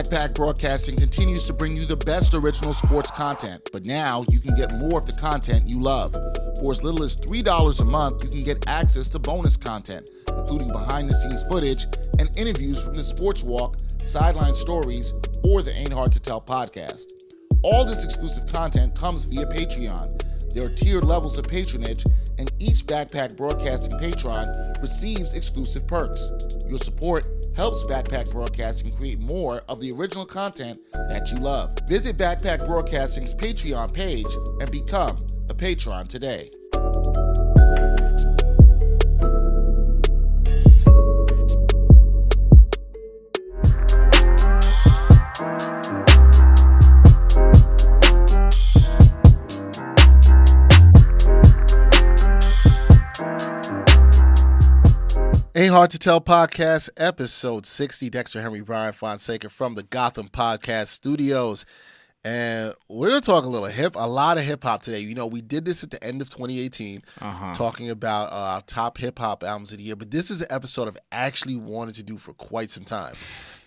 Backpack Broadcasting continues to bring you the best original sports content, but now you can get more of the content you love. For as little as $3 a month, you can get access to bonus content, including behind-the-scenes footage and interviews from the Sports Walk, Sideline Stories, or the Ain't Hard to Tell podcast. All this exclusive content comes via Patreon. There are tiered levels of patronage, and each Backpack Broadcasting patron receives exclusive perks. Your support helps Backpack Broadcasting create more of the original content that you love. Visit Backpack Broadcasting's Patreon page and become a patron today. Ain't Hard to Tell podcast, episode 60. Dexter Henry, Brian Fonseca from the Gotham Podcast Studios. And we're going to talk a lot of hip hop today. You know, we did this at the end of 2018, talking about our top hip hop albums of the year. But this is an episode I've actually wanted to do for quite some time.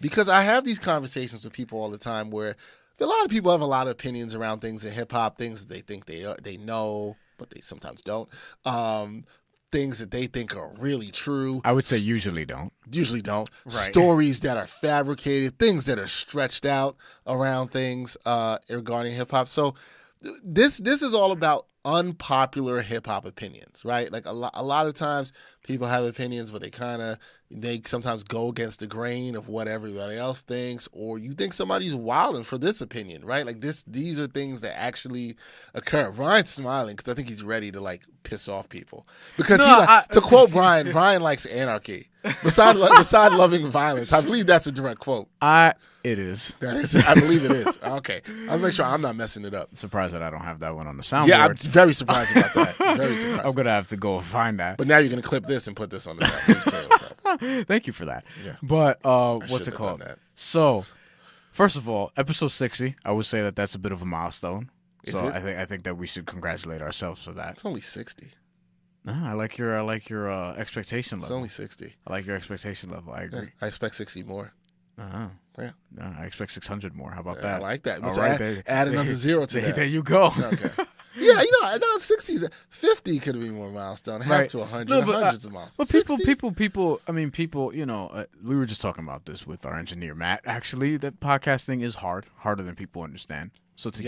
Because I have these conversations with people all the time where a lot of people have a lot of opinions around things in hip hop, things that they think they know, but they sometimes don't. Things that they think are really true. I would say usually don't. Right. Stories that are fabricated, things that are stretched out around things regarding hip hop. So this is all about unpopular hip hop opinions, right? Like a lot of times people have opinions, but they sometimes go against the grain of what everybody else thinks, or you think somebody's wilding for this opinion, right? Like these are things that actually occur. Brian's smiling because I think he's ready to like piss off people. Because to quote Brian likes anarchy. Besides loving violence, I believe that's a direct quote. It is. I believe it is. Okay, I'll make sure I'm not messing it up. Surprised that I don't have that one on the soundboard. Yeah, I'm very surprised about that. Very surprised. I'm gonna have to go find that. But now you're gonna clip this and put this on the soundboard. Thank you for that. Yeah. But what's it called? So, first of all, episode 60. I would say that's a bit of a milestone. Is so it? I think that we should congratulate ourselves for that. It's only 60. No, I like your expectation level. It's only 60. I like your expectation level. I agree. Yeah, I expect 60 more. Uh-huh. Yeah. No, I expect 600 more. How about Yeah, that? I like that. All right, add another zero to that. There you go. Okay. Yeah, I know 60, 50 could have been more milestone. Half to 100, no, but, hundreds of milestones. But people, we were just talking about this with our engineer, Matt, actually, that podcasting is harder than people understand. So to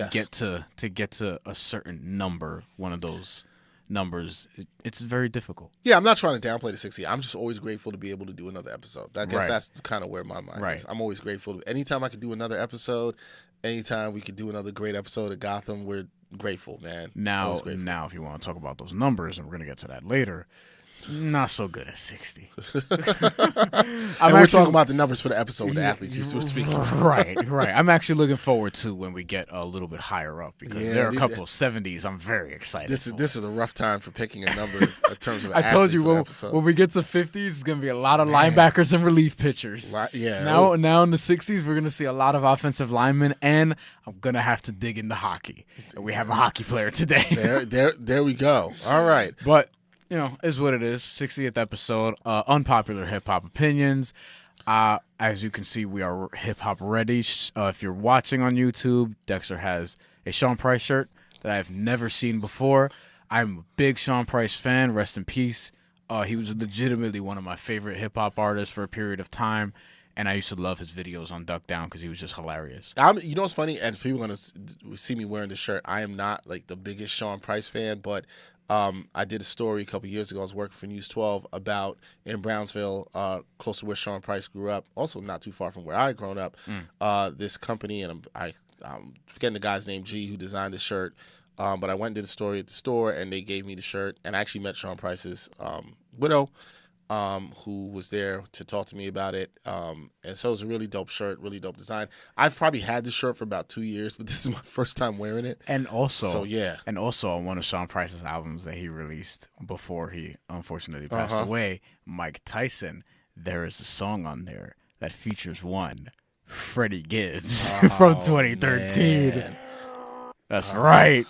get to a certain number, one of those numbers, it's very difficult. Yeah, I'm not trying to downplay the 60. I'm just always grateful to be able to do another episode. I guess that's kind of where my mind is. I'm always grateful. Anytime I could do another episode, anytime we could do another great episode of Gotham, we're grateful, man. Now, if you want to talk about those numbers, and we're going to get to that later, not so good at 60. We're talking about the numbers for the episode, the athletes you were speaking of. Right. I'm actually looking forward to when we get a little bit higher up, because there are a couple of 70s I'm very excited This is a rough time for picking a number in terms of an I told you when we get to 50s, it's going to be a lot of linebackers and relief pitchers. Yeah. Now in the 60s, we're going to see a lot of offensive linemen, and I'm going to have to dig into hockey. And we have a hockey player today. There we go. All right. But is what it is. 60th episode, unpopular hip-hop opinions. As you can see, we are hip-hop ready. If you're watching on YouTube, Dexter has a Sean Price shirt that I've never seen before. I'm a big Sean Price fan. Rest in peace. He was legitimately one of my favorite hip-hop artists for a period of time, and I used to love his videos on Duck Down because he was just hilarious. You know what's funny? And people are going to see me wearing this shirt. I am not like the biggest Sean Price fan, but I did a story a couple years ago. I was working for News 12 about in Brownsville, close to where Sean Price grew up, also not too far from where I had grown up, this company, and I'm forgetting the guy's name, G, who designed the shirt, but I went and did a story at the store, and they gave me the shirt, and I actually met Sean Price's widow, who was there to talk to me about it. And so it was a really dope shirt, really dope design. I've probably had this shirt for about 2 years, but this is my first time wearing it. And also, And also on one of Sean Price's albums that he released before he unfortunately passed away, Mike Tyson, there is a song on there that features one, Freddie Gibbs, from 2013. Man. That's right.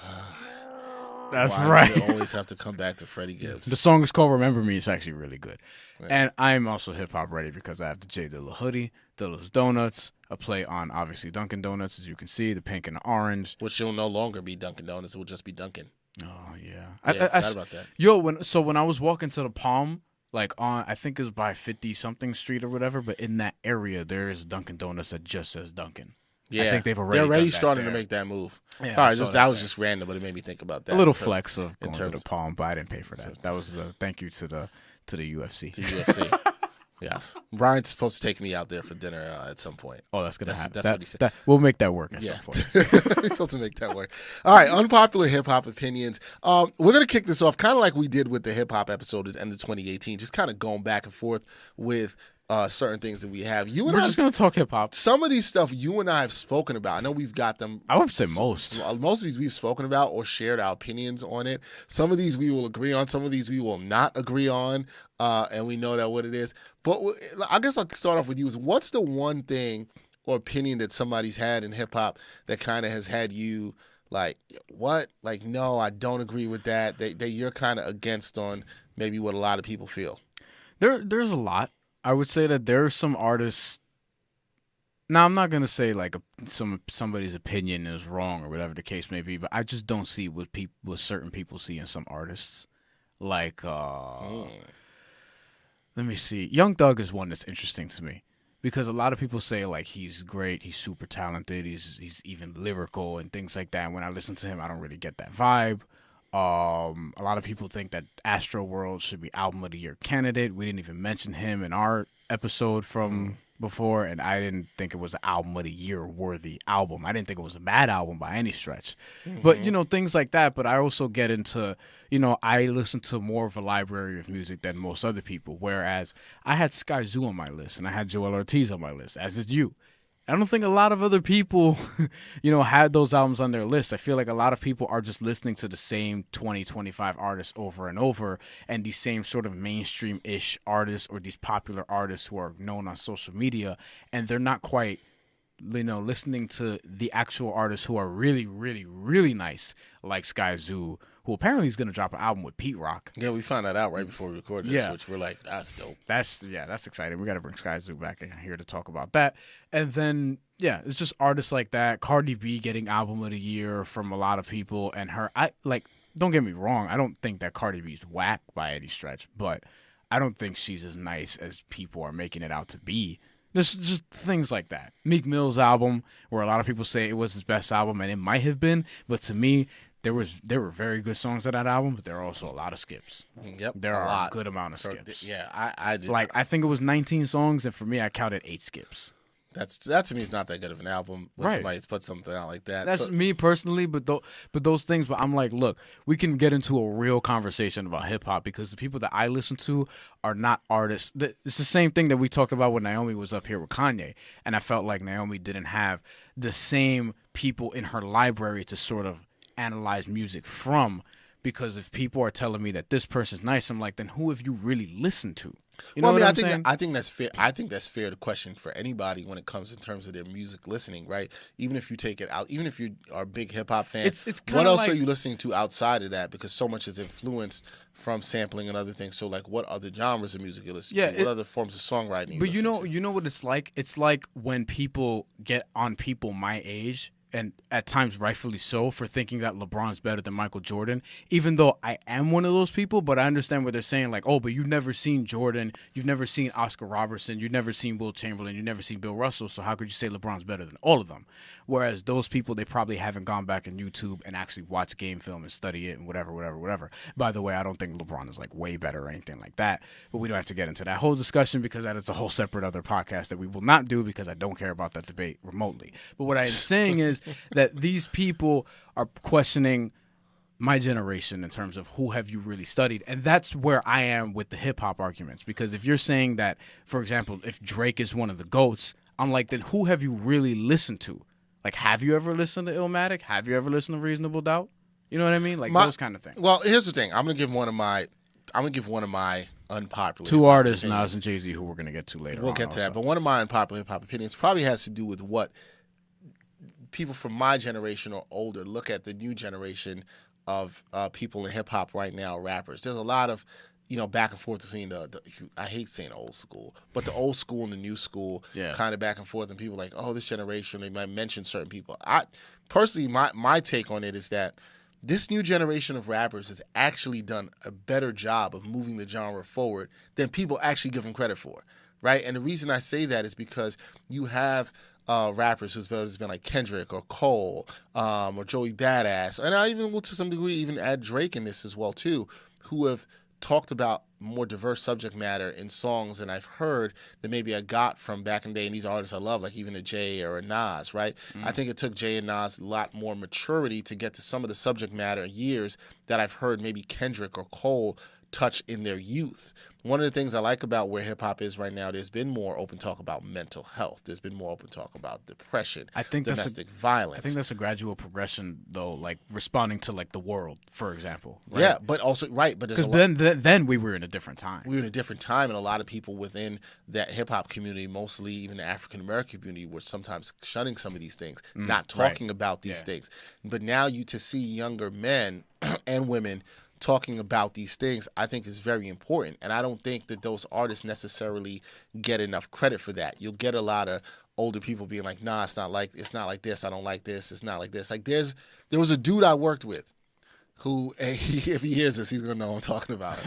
That's Why right. does it always have to come back to Freddie Gibbs? The song is called "Remember Me." It's actually really good. Yeah. And I'm also hip hop ready because I have the J Dilla hoodie, Dilla's Donuts, a play on obviously Dunkin' Donuts, as you can see, the pink and the orange. Which will no longer be Dunkin' Donuts. It will just be Dunkin'. Oh yeah, Yeah, I forgot about that. Yo, when I was walking to the Palm, like on I think it's by 50 something street or whatever, but in that area there is Dunkin' Donuts that just says Dunkin'. Yeah, I think they're already starting to make that move. Yeah, all right, that was just random, but it made me think about that. A little flex of going to the Palm, but I didn't pay for that. That was a thank you to the UFC. To UFC. Yes, Brian's supposed to take me out there for dinner at some point. Oh, that's gonna happen. That's what he said. We'll make that work at some point. He's supposed to make that work. All right, unpopular hip hop opinions. We're gonna kick this off kind of like we did with the hip hop episode at the end of 2018, just kind of going back and forth with certain things that we have. We're just gonna talk hip hop. Some of these stuff you and I have spoken about. I know we've got them. I would say most. Most of these we've spoken about or shared our opinions on it. Some of these we will agree on. Some of these we will not agree on. And we know that what it is. But I guess I'll start off with you. What's the one thing or opinion that somebody's had in hip hop that kind of has had you like, what? Like, no, I don't agree with that. That you're kind of against on maybe what a lot of people feel. There's a lot. I would say that there are some artists. Now, I'm not gonna say like somebody's opinion is wrong or whatever the case may be, but I just don't see what certain people see in some artists. Like, let me see. Young Thug is one that's interesting to me because a lot of people say like he's great, he's super talented, he's even lyrical and things like that. And when I listen to him, I don't really get that vibe. A lot of people think that Astro World should be album of the year candidate. We didn't even mention him in our episode from before, and I didn't think it was an album of the year worthy album. I didn't think it was a bad album by any stretch. But things like that. But I also get into, I listen to more of a library of music than most other people, whereas I had Sky Zoo on my list and I had Joel Ortiz on my list, as did you. I don't think a lot of other people, had those albums on their list. I feel like a lot of people are just listening to the same 20, 25 artists over and over, and these same sort of mainstream-ish artists or these popular artists who are known on social media, and they're not quite, listening to the actual artists who are really, really, really nice, like Sky Zoo, who apparently is going to drop an album with Pete Rock. Yeah, we found that out right before we recorded this, which we're like, that's dope. That's exciting. We got to bring Sky Zoo back in here to talk about that. And then, it's just artists like that. Cardi B getting album of the year from a lot of people. And don't get me wrong, I don't think that Cardi B's whack by any stretch, but I don't think she's as nice as people are making it out to be. Just things like that. Meek Mill's album, where a lot of people say it was his best album, and it might have been, but to me, there were very good songs on that album, but there are also a lot of skips. Yep, there are a good amount of skips. Yeah, I did. Like, I think it was 19 songs, and for me, I counted 8 skips. That to me is not that good of an album when somebody's put something out like that. That's me personally, but those things. But I'm like, look, we can get into a real conversation about hip hop because the people that I listen to are not artists. It's the same thing that we talked about when Naomi was up here with Kanye, and I felt like Naomi didn't have the same people in her library to sort of analyze music from. Because if people are telling me that this person's nice, I'm like, then who have you really listened to? I think that's fair. I think that's fair to question for anybody when it comes in terms of their music listening, right? Even if you take it out, even if you are a big hip hop fan, it's what else are you listening to outside of that? Because so much is influenced from sampling and other things. So, like, what other genres of music you listen to? What other forms of songwriting? But you know what it's like. It's like when people get on people my age. And at times rightfully so, for thinking that LeBron's better than Michael Jordan, even though I am one of those people, but I understand what they're saying, like, oh, but you've never seen Jordan, you've never seen Oscar Robertson, you've never seen Will Chamberlain, you've never seen Bill Russell, so how could you say LeBron's better than all of them? Whereas those people, they probably haven't gone back on YouTube and actually watched game film and study it and whatever. By the way, I don't think LeBron is like way better or anything like that, but we don't have to get into that whole discussion because that is a whole separate other podcast that we will not do because I don't care about that debate remotely. But what I am saying is that these people are questioning my generation in terms of who have you really studied. And that's where I am with the hip hop arguments. Because if you're saying that, for example, if Drake is one of the GOATs, I'm like, then who have you really listened to? Like, have you ever listened to Illmatic? Have you ever listened to Reasonable Doubt? You know what I mean? Like those kind of things. Well, here's the thing. I'm gonna give one of my unpopular two artists, Nas and Jay-Z, who we're gonna get to later. We'll get to that. But one of my unpopular hip hop opinions probably has to do with what people from my generation or older look at the new generation of people in hip hop right now, rappers. There's a lot of back and forth between I hate saying old school, but the old school and the new school, kind of back and forth, and people like, oh, this generation, they might mention certain people. I personally, my take on it is that this new generation of rappers has actually done a better job of moving the genre forward than people actually give them credit for, right? And the reason I say that is because you have rappers who's been like Kendrick or Cole or Joey Badass, and I even will to some degree even add Drake in this as well too, who have talked about more diverse subject matter in songs than I've heard that maybe I got from back in the day. And these artists I love, like even a Jay or a Nas, right? I think it took Jay and Nas a lot more maturity to get to some of the subject matter years that I've heard maybe Kendrick or Cole touch in their youth. One of the things I like about where hip hop is right now, there's been more open talk about mental health. There's been more open talk about depression, domestic violence. I think that's a gradual progression, though, like responding to like the world, for example. Right? Yeah, but also but because then we were in a different time. We were in a different time, and a lot of people within that hip hop community, mostly even the African American community, were sometimes shunning some of these things, not talking about these things. But now to see younger men and women talking about these things, I think is very important. And I don't think that those artists necessarily get enough credit for that. You'll get a lot of older people being like, nah, it's not like this. I don't like this. It's not like this. Like there was a dude I worked with who, if he hears this, he's going to know what I'm talking about.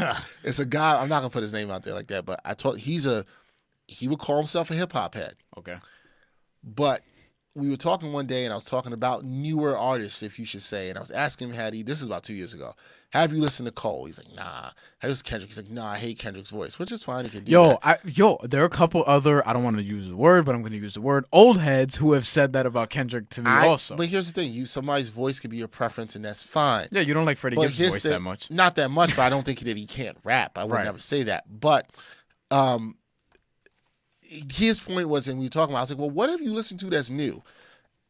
It's a guy, I'm not going to put his name out there like that, but he would call himself a hip hop head. Okay. But we were talking one day and I was talking about newer artists, if you should say, and I was asking him, this is about 2 years ago, have you listened to Cole? He's like, nah. Have you listened to Kendrick? He's like, nah, I hate Kendrick's voice, which is fine. He can do that. There are a couple other, I don't want to use the word, but I'm going to use the word, old heads who have said that about Kendrick to me also. But here's the thing. Somebody's voice could be your preference, and that's fine. Yeah, you don't like Freddie Gibbs' voice that much. Not that much, but I don't think that he can't rap. I would never say that. But his point was, and we were talking about, I was like, well, what have you listened to that's new?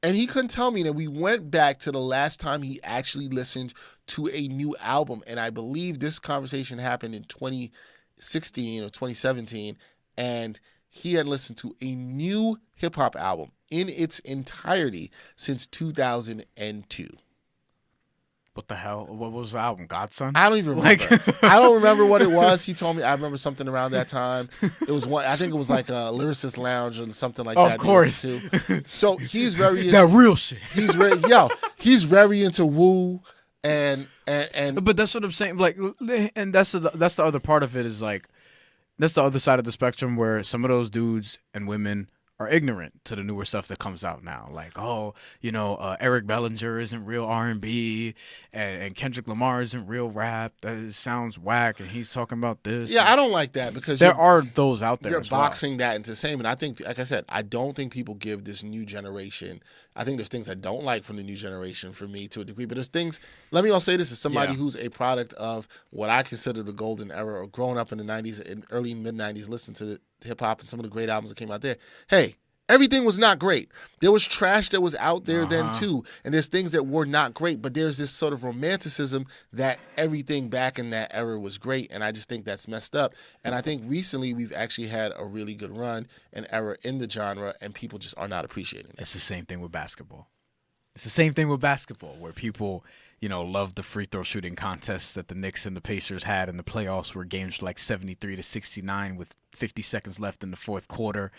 And he couldn't tell me that. We went back to the last time he actually listened to a new album. And I believe this conversation happened in 2016 or 2017. And he had listened to a new hip hop album in its entirety since 2002. What the hell? What was the album? Godson? I don't even remember. I don't remember what it was. He told me. I remember something around that time. It was one. I think it was like a Lyricist Lounge or something like that. Of course. So he's very into, that real shit. He's very into woo and. But that's what I'm saying. Like, and that's the other part of it is like, that's the other side of the spectrum where some of those dudes and women are ignorant to the newer stuff that comes out now. Like, Eric Bellinger isn't real R&B, and Kendrick Lamar isn't real rap. That sounds whack, and he's talking about this. Yeah, I don't like that because there are those out there. You're boxing that into the same, and I think, like I said, I don't think people give this new generation. I think there's things I don't like from the new generation for me to a degree, but there's things. Let me also say this as somebody who's a product of what I consider the golden era, or growing up in the '90s and early mid '90s, listening to hip hop and some of the great albums that came out there. Hey, everything was not great. There was trash that was out there then too, and there's things that were not great, but there's this sort of romanticism that everything back in that era was great, and I just think that's messed up. And I think recently we've actually had a really good run, an era in the genre, and people just are not appreciating it. It's the same thing with basketball. It's the same thing with basketball, where people, love the free throw shooting contests that the Knicks and the Pacers had in the playoffs, where games were like 73-69 with 50 seconds left in the fourth quarter.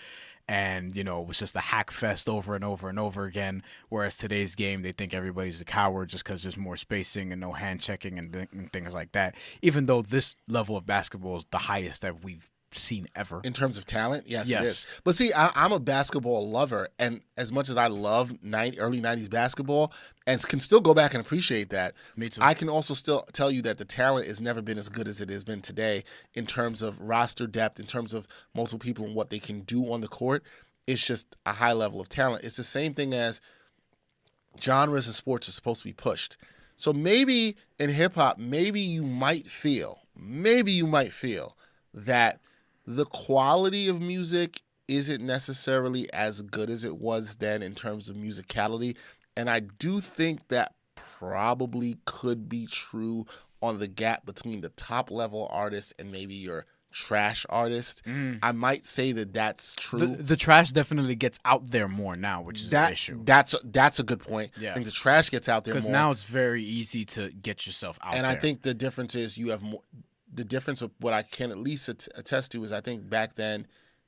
And, it was just a hack fest over and over and over again. Whereas today's game, they think everybody's a coward just because there's more spacing and no hand checking and things like that. Even though this level of basketball is the highest that we've seen ever. In terms of talent, yes. It is. But see, I'm a basketball lover, and as much as I love early 90s basketball and can still go back and appreciate that, me too. I can also still tell you that the talent has never been as good as it has been today in terms of roster depth, in terms of multiple people and what they can do on the court. It's just a high level of talent. It's the same thing as genres in sports are supposed to be pushed. So maybe in hip-hop, maybe you might feel that the quality of music isn't necessarily as good as it was then in terms of musicality. And I do think that probably could be true on the gap between the top level artists and maybe your trash artist. I might say that that's true. The trash definitely gets out there more now, which is an issue. That's a good point. Yeah. I think the trash gets out there more. Because now it's very easy to get yourself out there. And I think the difference is you have more. The difference of what I can at least attest to is I think back then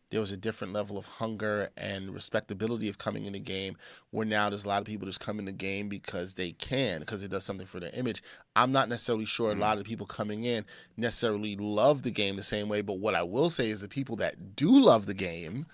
there was a different level of hunger and respectability of coming in the game, where now there's a lot of people just come in the game because they can, because it does something for their image. I'm not necessarily sure a lot of people coming in necessarily love the game the same way, but what I will say is the people that do love the game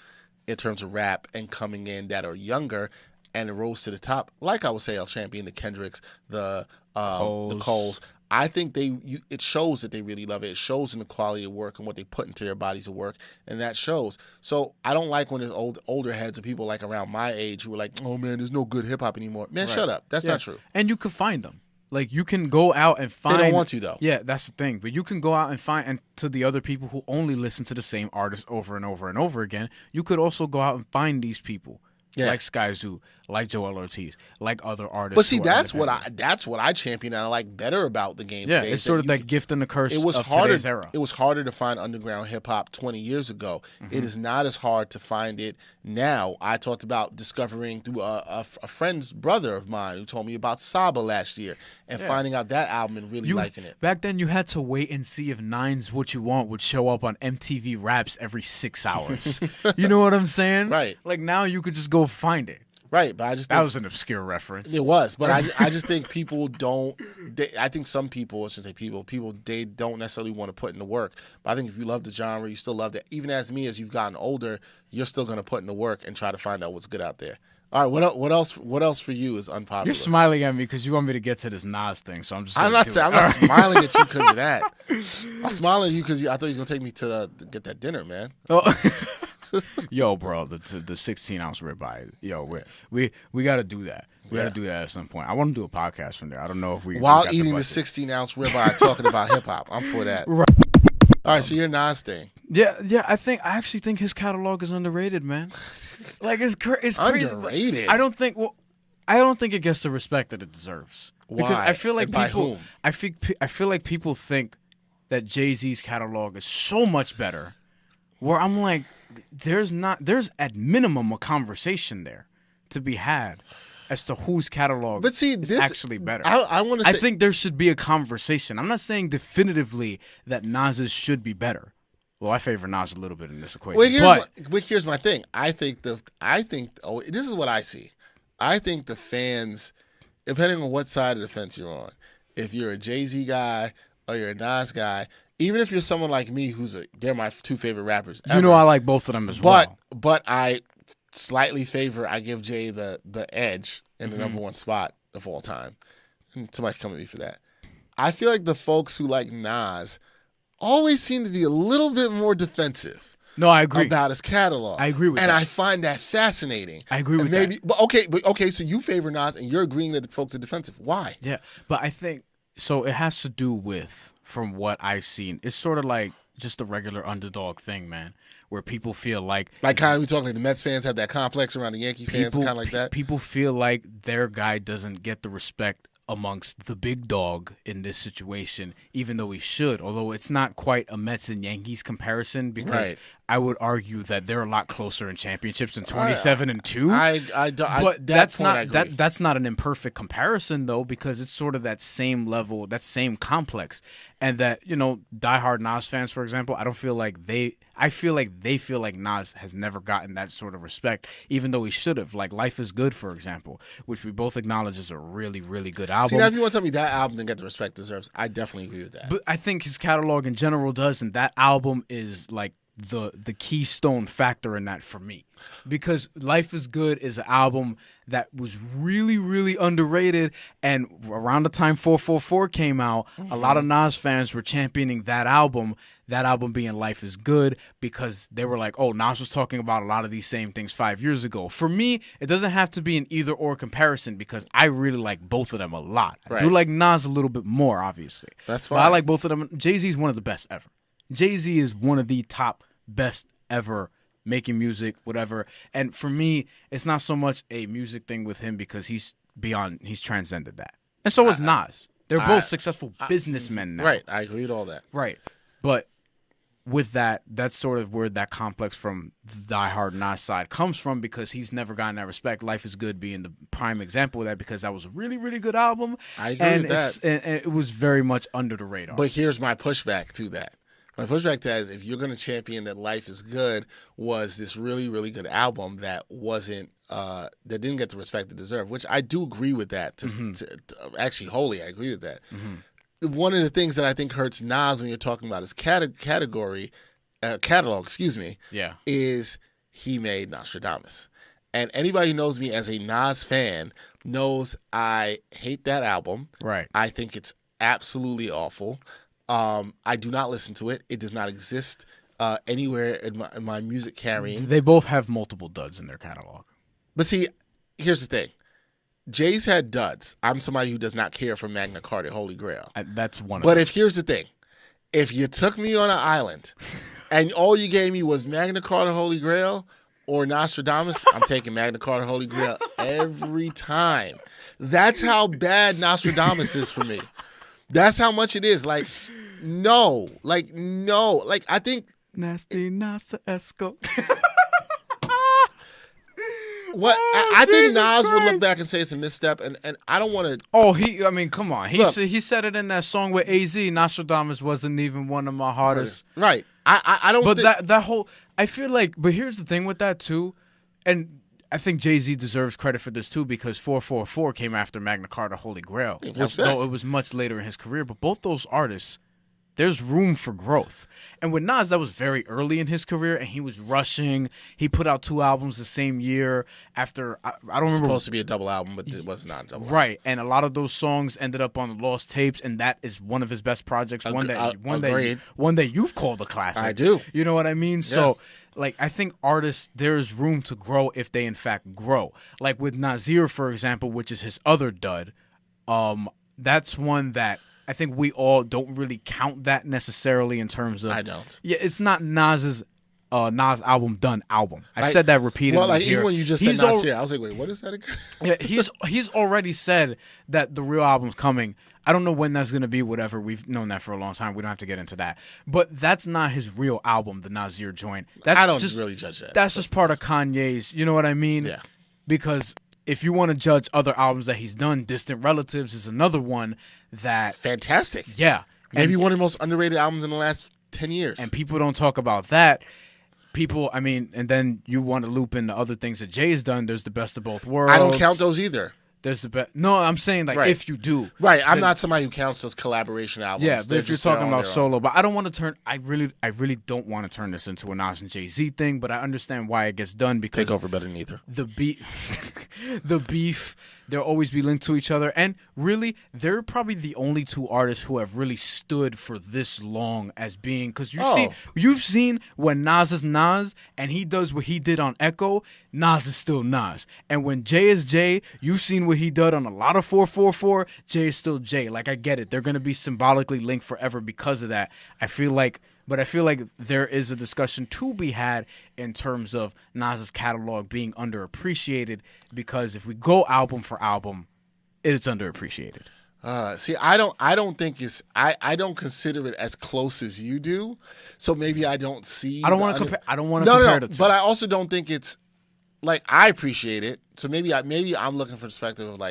in terms of rap and coming in that are younger and rose to the top, like I would say El Champion, the Kendricks, the Coles. I think it shows that they really love it. It shows in the quality of work and what they put into their bodies of work, and that shows. So I don't like when there's older heads of people like around my age who are like, oh man, there's no good hip hop anymore. Man, shut up. That's not true. And you can find them. Like, you can go out and find. They don't want to, though. Yeah, that's the thing. But you can go out and find, and to the other people who only listen to the same artist over and over and over again, you could also go out and find these people. Yeah. Like Sky Zoo, like Joel Ortiz, like other artists. But see, that's what I champion and I like better about the game today. It's sort of that gift and the curse of today's era. It was harder to find underground hip hop 20 years ago. It is not as hard to find it now. I talked about discovering through a friend's brother of mine who told me about Saba last year and finding out that album and really liking it. Back then, you had to wait and see if Nine's What You Want would show up on MTV Raps every 6 hours. You know what I'm saying? Right. Like, now you could just go find it. Right, but I just think that was an obscure reference. It was, but I just think people don't. I think some people, I shouldn't say people, they don't necessarily want to put in the work. But I think if you love the genre, you still love it. Even as me, as you've gotten older, you're still going to put in the work and try to find out what's good out there. All right, what else? What else for you is unpopular? You're smiling at me because you want me to get to this Nas thing, so I'm just. I'm not smiling at you because of that. I'm smiling at you because I thought you was going to take me to get that dinner, man. Oh. Yo, bro, the 16-ounce ribeye. Yo, we got to do that. We got to do that at some point. I want to do a podcast from there. I don't know if we while eating the 16-ounce ribeye, talking about hip hop. I'm for that. Right. All right, so your Nas thing. Yeah. I actually think his catalog is underrated, man. Like it's crazy. Underrated. I don't think it gets the respect that it deserves. Why? Because I feel like by people. Whom? I feel like people think that Jay-Z's catalog is so much better. Where I'm like, there's at minimum a conversation there to be had as to whose catalog is actually better. I think there should be a conversation. I'm not saying definitively that Nas's should be better. Well, I favor Nas a little bit in this equation. Well, here's my thing. I think this is what I see. I think the fans, depending on what side of the fence you're on, if you're a Jay-Z guy or you're a Nas guy, even if you're someone like me they're my two favorite rappers ever. You know I like both of them as well. But I slightly I give Jay the edge in the number one spot of all time. And somebody come at me for that. I feel like the folks who like Nas always seem to be a little bit more defensive. No, I agree. About his catalog. I agree with that. And I find that fascinating. I agree with that. But okay, so you favor Nas and you're agreeing that the folks are defensive. Why? Yeah, but I think, so it has to do with, from what I've seen, it's sort of like just the regular underdog thing, man, where people feel like kind of we talking like the Mets fans have that complex around the Yankee fans, kind of like that. People feel like their guy doesn't get the respect amongst the big dog in this situation, even though he should. Although it's not quite a Mets and Yankees comparison, because I would argue that they're a lot closer in championships than 27 and 2. But that's not an imperfect comparison though, because it's sort of that same level, that same complex, and that diehard Nas fans, for example, I feel like they feel like Nas has never gotten that sort of respect, even though he should have. Like Life is Good, for example, which we both acknowledge is a really, really good album. See, now if you want to tell me that album didn't get the respect it deserves, I definitely agree with that. But I think his catalog in general does, and that album is like the keystone factor in that for me. Because Life is Good is an album that was really, really underrated, and around the time 444 came out, a lot of Nas fans were championing that album being Life is Good, because they were like, oh, Nas was talking about a lot of these same things 5 years ago. For me, it doesn't have to be an either-or comparison, because I really like both of them a lot. I do like Nas a little bit more, obviously. That's fine. But I like both of them. Jay-Z is one of the best ever. Jay-Z is one of the top best ever making music, whatever. And for me, it's not so much a music thing with him, because he's transcended that. And so is Nas. They're both successful businessmen now. Right, I agree with all that. Right. But with that, that's sort of where that complex from the Die Hard Nas side comes from, because he's never gotten that respect. Life is Good being the prime example of that, because that was a really, really good album. I agree with that. And it was very much under the radar. But here's my pushback to that. My pushback to that is, if you're going to champion that Life is Good was this really, really good album that wasn't, that didn't get the respect it deserved, which I do agree with that. Actually, wholly, I agree with that. One of the things that I think hurts Nas when you're talking about his catalog, is he made Nostradamus. And anybody who knows me as a Nas fan knows I hate that album. Right. I think it's absolutely awful. I do not listen to it. It does not exist anywhere in my music carrying. They both have multiple duds in their catalog. But see, here's the thing. Jay's had duds. I'm somebody who does not care for Magna Carta, Holy Grail. That's one of them. But here's the thing. If you took me on an island and all you gave me was Magna Carta, Holy Grail or Nostradamus, I'm taking Magna Carta, Holy Grail every time. That's how bad Nostradamus is for me. That's how much it is. No. I think... Nasty Nasa Esco. What I think Nas would look back and say it's a misstep, and I don't want to. Oh, come on. He said it in that song with AZ. Nostradamus wasn't even one of my hardest. Right. I don't. But that whole, I feel like. But here's the thing with that too, and I think Jay-Z deserves credit for this too, because 444 came after Magna Carta, Holy Grail, which though it was much later in his career. But both those artists, there's room for growth. And with Nas, that was very early in his career, and he was rushing. He put out 2 albums the same year after, I don't remember. Supposed to be a double album, but it was not a double album. Right, and a lot of those songs ended up on the Lost Tapes, and that is one of his best projects, one that you've called a classic. I do. You know what I mean? Yeah. So, I think artists, there's room to grow if they, in fact, grow. Like with Nasir, for example, which is his other dud, that's one that I think we all don't really count that necessarily in terms of... I don't. Yeah, it's not Nas album done album. I said that repeatedly. Well, here. Even when you just said Nasir, I was like, wait, what is that again? Yeah, he's already said that the real album's coming. I don't know when that's going to be, whatever. We've known that for a long time. We don't have to get into that. But that's not his real album, the Nasir joint. I don't really judge that. That's just part of Kanye's, you know what I mean? Yeah. Because if you want to judge other albums that he's done, Distant Relatives is another one that... Fantastic. Yeah. Maybe one of the most underrated albums in the last 10 years. And people don't talk about that. And then you want to loop in the other things that Jay's done. There's the Best of Both Worlds. I don't count those either. There's the best. No, I'm saying right. If you do. Right. I'm not somebody who counts those collaboration albums. Yeah, but if you're talking about solo, but I don't want to turn. I really don't want to turn this into a Nas and Jay-Z thing. But I understand why it gets done because take over better than either. The beef. They'll always be linked to each other, and really, they're probably the only 2 artists who have really stood for this long as being. Because you've seen when Nas is Nas, and he does what he did on Echo. Nas is still Nas, and when Jay is Jay, you've seen what he did on a lot of 444. Jay is still Jay. I get it. They're gonna be symbolically linked forever because of that. I feel like there is a discussion to be had in terms of Nas's catalog being underappreciated, because if we go album for album, it's underappreciated. See, I don't think it's. I don't consider it as close as you do. So maybe I don't see. I don't want to compare. I don't want to compare the two. But I also don't think it's I appreciate it. So maybe I'm looking from the perspective of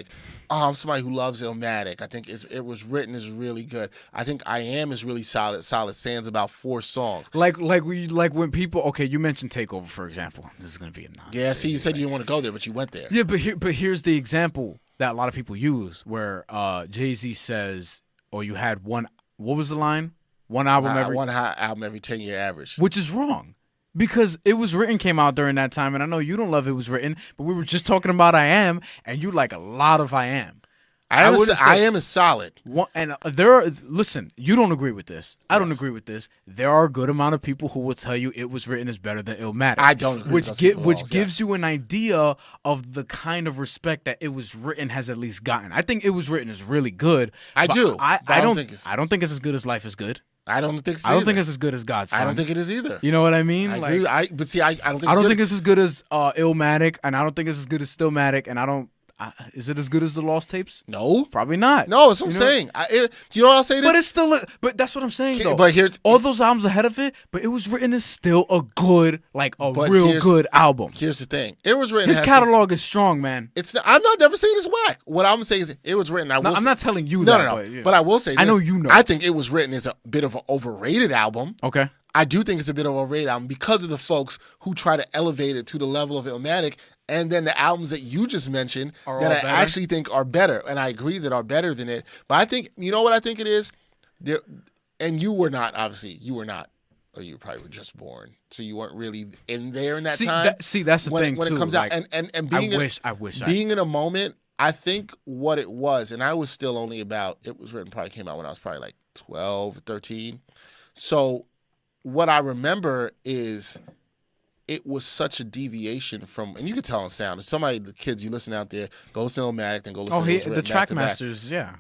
I'm somebody who loves Illmatic. I think it was written is really good. I think I Am is really solid. Sans about 4 songs. Like when people. Okay, you mentioned Takeover, for example. This is gonna be a non. Yeah. See, you said you didn't want to go there, but you went there. Yeah, but here's the example that a lot of people use where Jay-Z says, or you had one. What was the line? One album every 10-year average, which is wrong. Because It Was Written came out during that time, and I know you don't love It Was Written, but we were just talking about I Am, and you like a lot of I Am. I Am is solid. Listen, you don't agree with this. I don't agree with this. There are a good amount of people who will tell you It Was Written is better than Illmatic. I don't agree with those people which gives you an idea of the kind of respect that It Was Written has at least gotten. I think It Was Written is really good. I do. I don't think it's as good as Life is Good. I don't think so. I don't think it's as good as God's Son. I don't think it is either. You know what I mean? I agree. But see, I don't think. I don't think it's as good as Illmatic, and I don't think it's as good as Stillmatic, and I don't Is it as good as the Lost Tapes? No. Probably not. No, that's what I'm saying. Do you know what I'll say? But it's still, but that's what I'm saying though. But here's all those albums ahead of it, but it was written as still a good, like a real good album. Here's the thing: it was written. His catalog is strong, man. I'm not never saying it's whack. What I'm saying is it was written. I'm not telling you that. No. But I will say this. I know you know. I think it was written as a bit of an overrated album. Okay. I do think it's a bit of a overrated album because of the folks who try to elevate it to the level of Illmatic. And then the albums that you just mentioned that I actually think are better. And I agree that are better than it. But I think, you know what I think it is? And you were not, obviously, or you probably were just born. So you weren't really in there in that time. That's the thing, when too. It comes out. And being in a moment, I think what it was, and I was still only it was written, probably came out when I was probably like 12, 13. So what I remember is it was such a deviation from, and you can tell on sound. If the kids you listen out there, go listen to Illmatic, then go listen to the Trackmasters, yeah.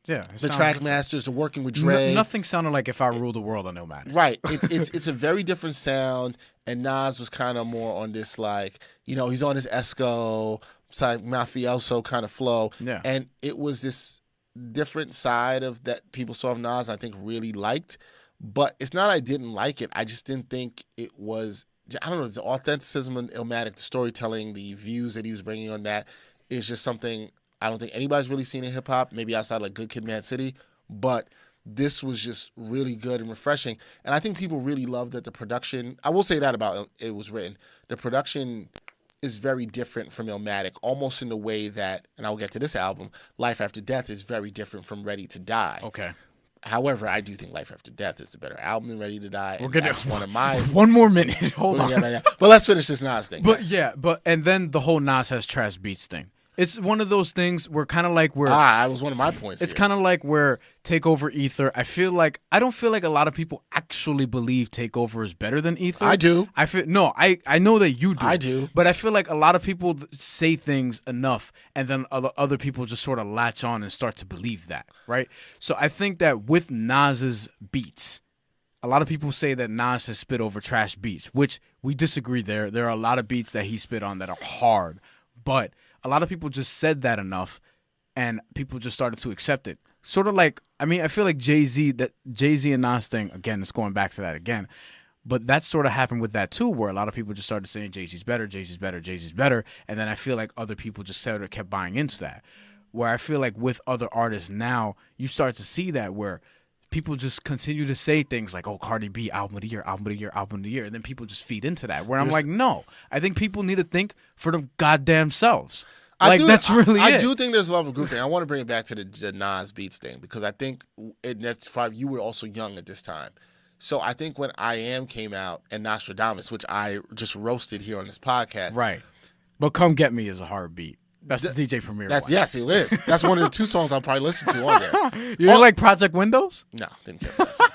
The Trackmasters are working with Dre. Nothing sounded like If I Ruled the World on Illmatic. Right. It's a very different sound, and Nas was kind of more on this, like, he's on his Esco, mafioso kind of flow. Yeah. And it was this different side of that people saw of Nas I think really liked. But it's not I didn't like it. I just didn't think it was, I don't know, the authenticism in Illmatic, the storytelling, the views that he was bringing on that is just something I don't think anybody's really seen in hip-hop, maybe outside like Good Kid, Mad City. But this was just really good and refreshing. And I think people really loved that the production, I will say that about it was written, the production is very different from Illmatic, almost in the way that, and I'll get to this album, Life After Death is very different from Ready to Die. Okay. However, I do think Life After Death is the better album than Ready to Die. That's one of my... One more minute. Hold on. But let's finish this Nas thing. But yes. And then the whole Nas has trash beats thing. It's one of those things where kind of like where... that was one of my points. It's kind of like where Take Over Ether, I don't feel like a lot of people actually believe Take Over is better than Ether. I do. I know that you do. I do. But I feel like a lot of people say things enough and then other people just sort of latch on and start to believe that, right? So I think that with Nas's beats, a lot of people say that Nas has spit over trash beats, which we disagree there. There are a lot of beats that he spit on that are hard, but a lot of people just said that enough and people just started to accept it. Sort of like, I feel like Jay-Z and Nas thing, again, it's going back to that again, but that sort of happened with that too, where a lot of people just started saying Jay-Z's better, Jay-Z's better, Jay-Z's better, and then I feel like other people just kept buying into that. Where I feel like with other artists now, you start to see that where people just continue to say things like, oh, Cardi B, album of the year, album of the year, album of the year, and then people just feed into that, where I'm like, no, I think people need to think for the goddamn selves. I do think there's a love of group thing. I want to bring it back to the Nas Beats thing because I think you were also young at this time. So I think when I Am came out and Nostradamus, which I just roasted here on this podcast. Right. But Come Get Me is a hard beat. That's the DJ Premier one. Yes, it is. That's one of the two songs I'll probably listen to on there. You didn't like Project Windows? No, didn't care for that song.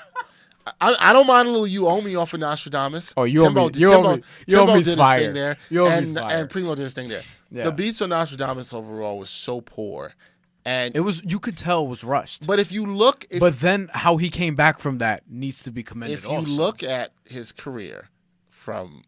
I don't mind a little You Owe Me off of Nostradamus. Oh, Timbo did his thing there. And Primo did his thing there. Yeah. The beats on Nostradamus overall was so poor. And you could tell it was rushed. But if you look... But then how he came back from that needs to be commended also. If you look at his career from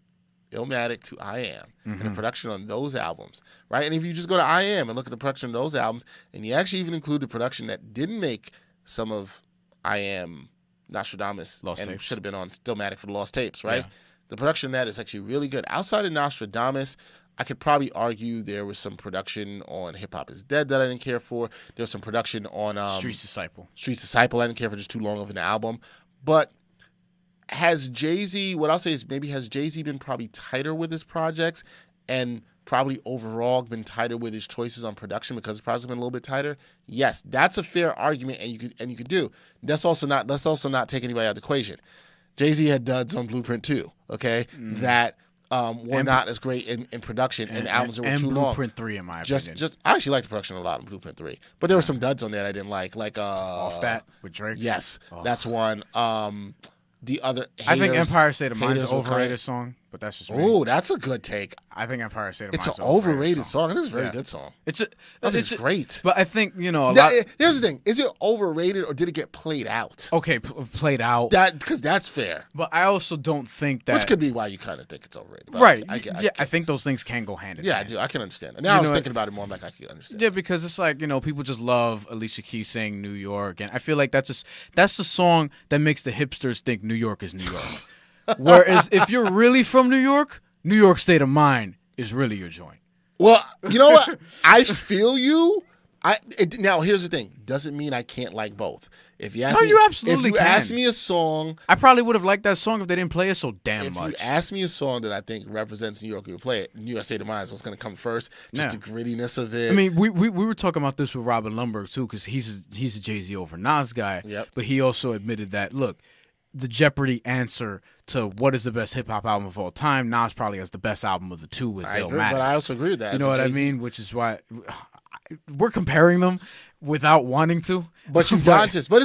Illmatic to I Am, and the production on those albums, right? And if you just go to I Am and look at the production on those albums, and you actually even include the production that didn't make some of I Am, Nostradamus, and should have been on Stillmatic for the Lost Tapes, right? Yeah. The production of that is actually really good. Outside of Nostradamus, I could probably argue there was some production on Hip Hop Is Dead that I didn't care for. There was some production on Streets Disciple. Streets Disciple I didn't care for, just too long of an album. But has Jay-Z, what I'll say is maybe has Jay-Z been probably tighter with his projects and probably overall been tighter with his choices on production because his project's been a little bit tighter? Yes, that's a fair argument and you could do. Let's also not take anybody out of the equation. Jay-Z had duds on Blueprint 2, okay? That were not as great in production and albums that were too long. Blueprint 3 in my opinion. I actually liked the production a lot on Blueprint 3. But there were some duds on there I didn't like Off That with Drake? Yes, that's one. The other I think Empire State of Mind is an overrated song. but that's just me. Oh, that's a good take. I think Empire State of Mind It's is an overrated song. It's a very good song. It's great. But I think, you know, Here's the thing. Is it overrated or did it get played out? Okay, played out. Because that's fair. But I also don't think that... Which could be why you kind of think it's overrated. Right. I think those things can go hand in hand. Yeah, I do. I can understand it. Now I was thinking about it more. I'm like, I can understand. Yeah, because it's like, you know, people just love Alicia Keys saying New York. And I feel like that's the song that makes the hipsters think New York is New York. Whereas if you're really from New York State of Mind is really your joint. Well, you know what? I feel you. Now, here's the thing. Doesn't mean I can't like both. If you ask you absolutely can. Ask me a song, I probably would have liked that song if they didn't play it so damn much. If you ask me a song that I think represents New York, you would play it. New York State of Mind is what's going to come first. Just the grittiness of it. I mean, we were talking about this with Robin Lundberg too, because he's a Jay-Z over Nas guy. Yep. But he also admitted that, look, the Jeopardy answer to what is the best hip hop album of all time, Nas probably has the best album of the two with Illmatic. But I also agree with that. You know what I mean? Which is why we're comparing them without wanting to. But you've got this. But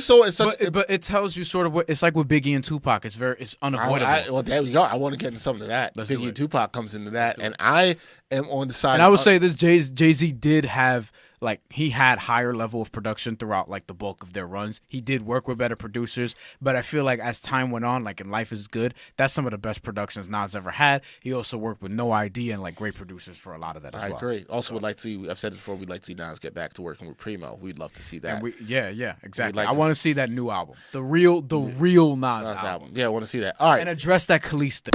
but it tells you sort of what it's like with Biggie and Tupac. It's unavoidable. Well, there we go. I want to get into something of that. Biggie and Tupac comes into that, and I am on the side. And I would say this: Jay-Z did have. Like, he had higher level of production throughout, like, the bulk of their runs. He did work with better producers, but I feel like as time went on, like, in Life is Good, that's some of the best productions Nas ever had. He also worked with No ID and, like, great producers for a lot of that as well. I agree. Also would like to see, I've said it before, we'd like to see Nas get back to working with Primo. We'd love to see that. Yeah, exactly. I want to see that new album. The real Nas album. Yeah, I want to see that. All right. And address that Khalees thing.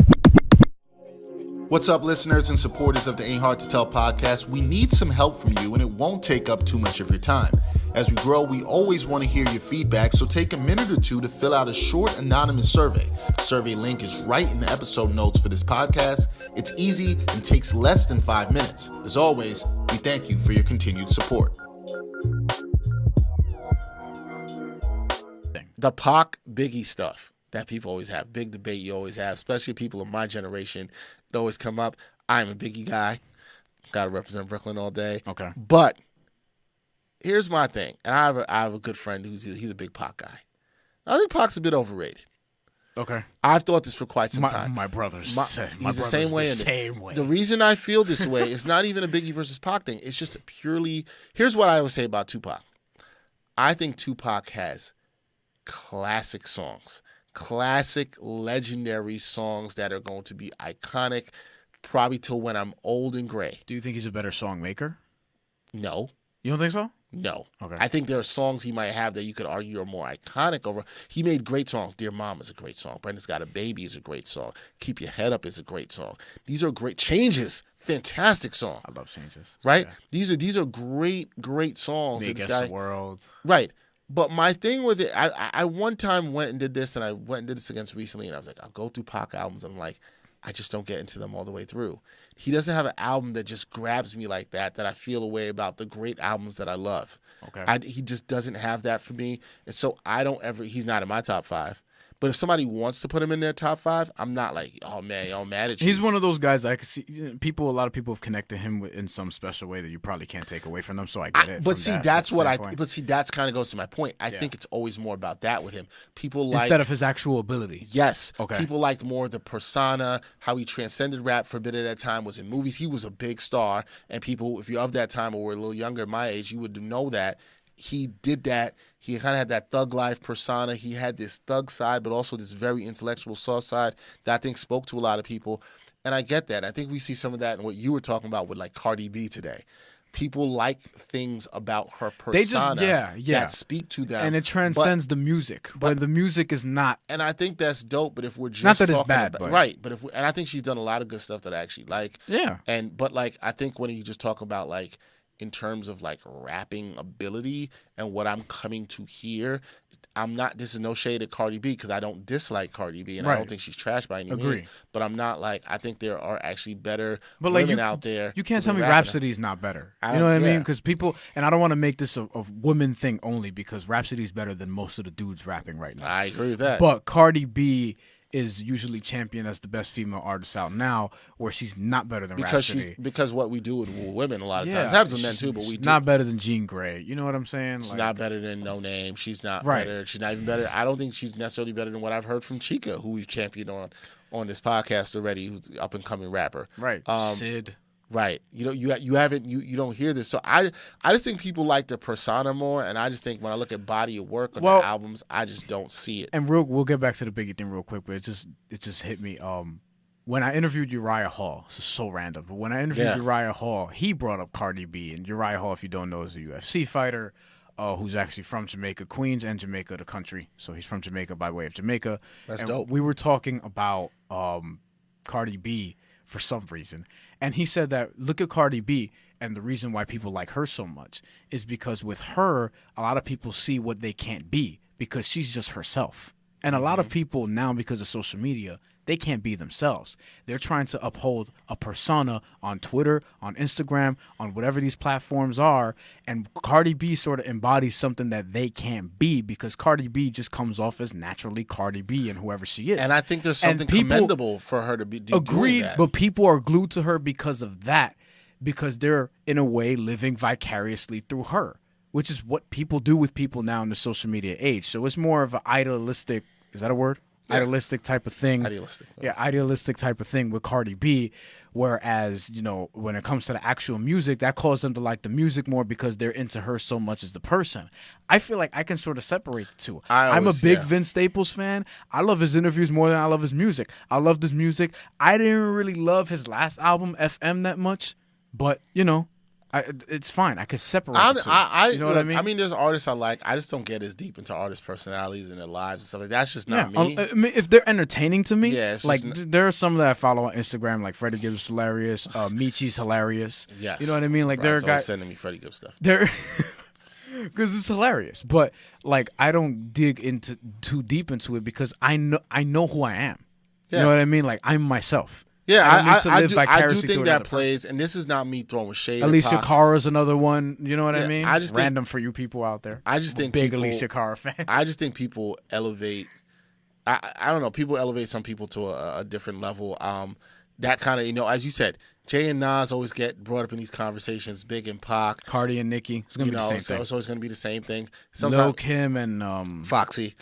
What's up, listeners and supporters of the Ain't Hard to Tell podcast? We need some help from you, and it won't take up too much of your time. As we grow, we always want to hear your feedback, so take a minute or two to fill out a short anonymous survey. The survey link is right in the episode notes for this podcast. It's easy and takes less than 5 minutes. As always, we thank you for your continued support. The Pac Biggie stuff that people always have, big debate you always have, especially people of my generation. It always come up. I'm a Biggie guy. Got to represent Brooklyn all day. Okay. But here's my thing, and I have a good friend he's a big Pac guy. I think Pac's a bit overrated. Okay. I've thought this for quite some time. My brother's he's the same way. The reason I feel this way is not even a Biggie versus Pac thing. It's just purely. Here's what I would say about Tupac. I think Tupac has classic songs. Classic, legendary songs that are going to be iconic probably till when I'm old and gray. Do you think he's a better song maker? No. You don't think so? No. Okay. I think there are songs he might have that you could argue are more iconic over. He made great songs. Dear Mom is a great song. Brenda's Got a Baby is a great song. Keep Your Head Up is a great song. These are great. Changes, fantastic song. I love Changes. Right? Yeah. These are great songs. Me Against the World. Right. But my thing with it, I one time went and did this, and I went and did this against recently, and I was like, I'll go through Pac albums. I'm like, I just don't get into them all the way through. He doesn't have an album that just grabs me like that I feel a way about the great albums that I love. Okay. He just doesn't have that for me. And so he's not in my top 5. But if somebody wants to put him in their top 5, I'm not like, oh man, I'm mad at you. He's one of those guys I could see. A lot of people have connected him in some special way that you probably can't take away from them. So I get it. But see, that's kind of goes to my point. I think it's always more about that with him. People like instead of his actual ability. Yes. Okay. People liked more the persona, how he transcended rap for a bit of that time, was in movies. He was a big star, and people, if you're of that time or were a little younger, my age, you would know that. He did that. He kind of had that thug life persona. He had this thug side, but also this very intellectual, soft side that I think spoke to a lot of people. And I get that. I think we see some of that in what you were talking about with like Cardi B today. People like things about her persona that speak to them. And it transcends the music. But the music is not. And I think that's dope, but if we're just not that talking it's bad, about, right. But and I think she's done a lot of good stuff that I actually like. Yeah. But like I think when you just talk about like in terms of like rapping ability and what I'm coming to hear, this is no shade at Cardi B because I don't dislike Cardi B and I don't think she's trash by any means. But I'm not like, I think there are actually better women out there. You can't tell me Rhapsody's not better. You know what I mean? Because people, and I don't want to make this a women thing only because Rhapsody's better than most of the dudes rapping right now. I agree with that. But Cardi B is usually championed as the best female artist out now, where she's not better than Rhapsody. Because what we do with women a lot of times happens with men too, but we do. Not better than Jean Grey. You know what I'm saying? She's not better than No Name. She's not better. She's not even better. I don't think she's necessarily better than what I've heard from Chica, who we've championed on this podcast already, who's an up and coming rapper. Right. Sid. Right. You don't hear this. So I just think people like the persona more, and I just think when I look at body of work on the albums, I just don't see it. And we'll get back to the Biggie thing real quick, but it just hit me. When I interviewed Uriah Hall, this is so random, but when I interviewed Uriah Hall, he brought up Cardi B, and Uriah Hall, if you don't know, is a UFC fighter who's actually from Jamaica, Queens, and Jamaica, the country. So he's from Jamaica by way of Jamaica. That's dope. We were talking about Cardi B for some reason. And he said that, look at Cardi B, and the reason why people like her so much is because with her, a lot of people see what they can't be because she's just herself. And a lot of people now, because of social media, they can't be themselves. They're trying to uphold a persona on Twitter, on Instagram, on whatever these platforms are. And Cardi B sort of embodies something that they can't be because Cardi B just comes off as naturally Cardi B and whoever she is. And I think there's something commendable for her to be doing that. But people are glued to her because of that, because they're, in a way, living vicariously through her, which is what people do with people now in the social media age. So it's more of an idealistic, is that a word? Yeah. Idealistic type of thing. Idealistic type of thing with Cardi B. Whereas, when it comes to the actual music, that calls them to like the music more because they're into her so much as the person. I feel like I can sort of separate the two. I'm a big Vince Staples fan. I love his interviews more than I love his music. I love his music. I didn't really love his last album, FM, that much. But, it's fine. I could separate the two. You know what I mean? I mean, there's artists I like. I just don't get as deep into artists' personalities and their lives and stuff like that. That's just not me. I mean, if they're entertaining to me, there are some that I follow on Instagram, like Freddie Gibbs hilarious, Michi's hilarious. Yes. You know what I mean? Like there are guys sending me Freddie Gibbs stuff. Because it's hilarious, but like I don't dig into too deep into it because I know who I am. Yeah. You know what I mean? Like I'm myself. Yeah, I do think that plays, and this is not me throwing shade. Alicia Cara's another one. You know what I mean? I just random for you people out there. I just think big Alicia Cara fan. I just think people elevate. I don't know. People elevate some people to a different level. That kind of as you said, Jay and Nas always get brought up in these conversations. Big and Pac, Cardi and Nicki. It's gonna be the same thing. So it's gonna be the same thing. Lil Kim and Foxy.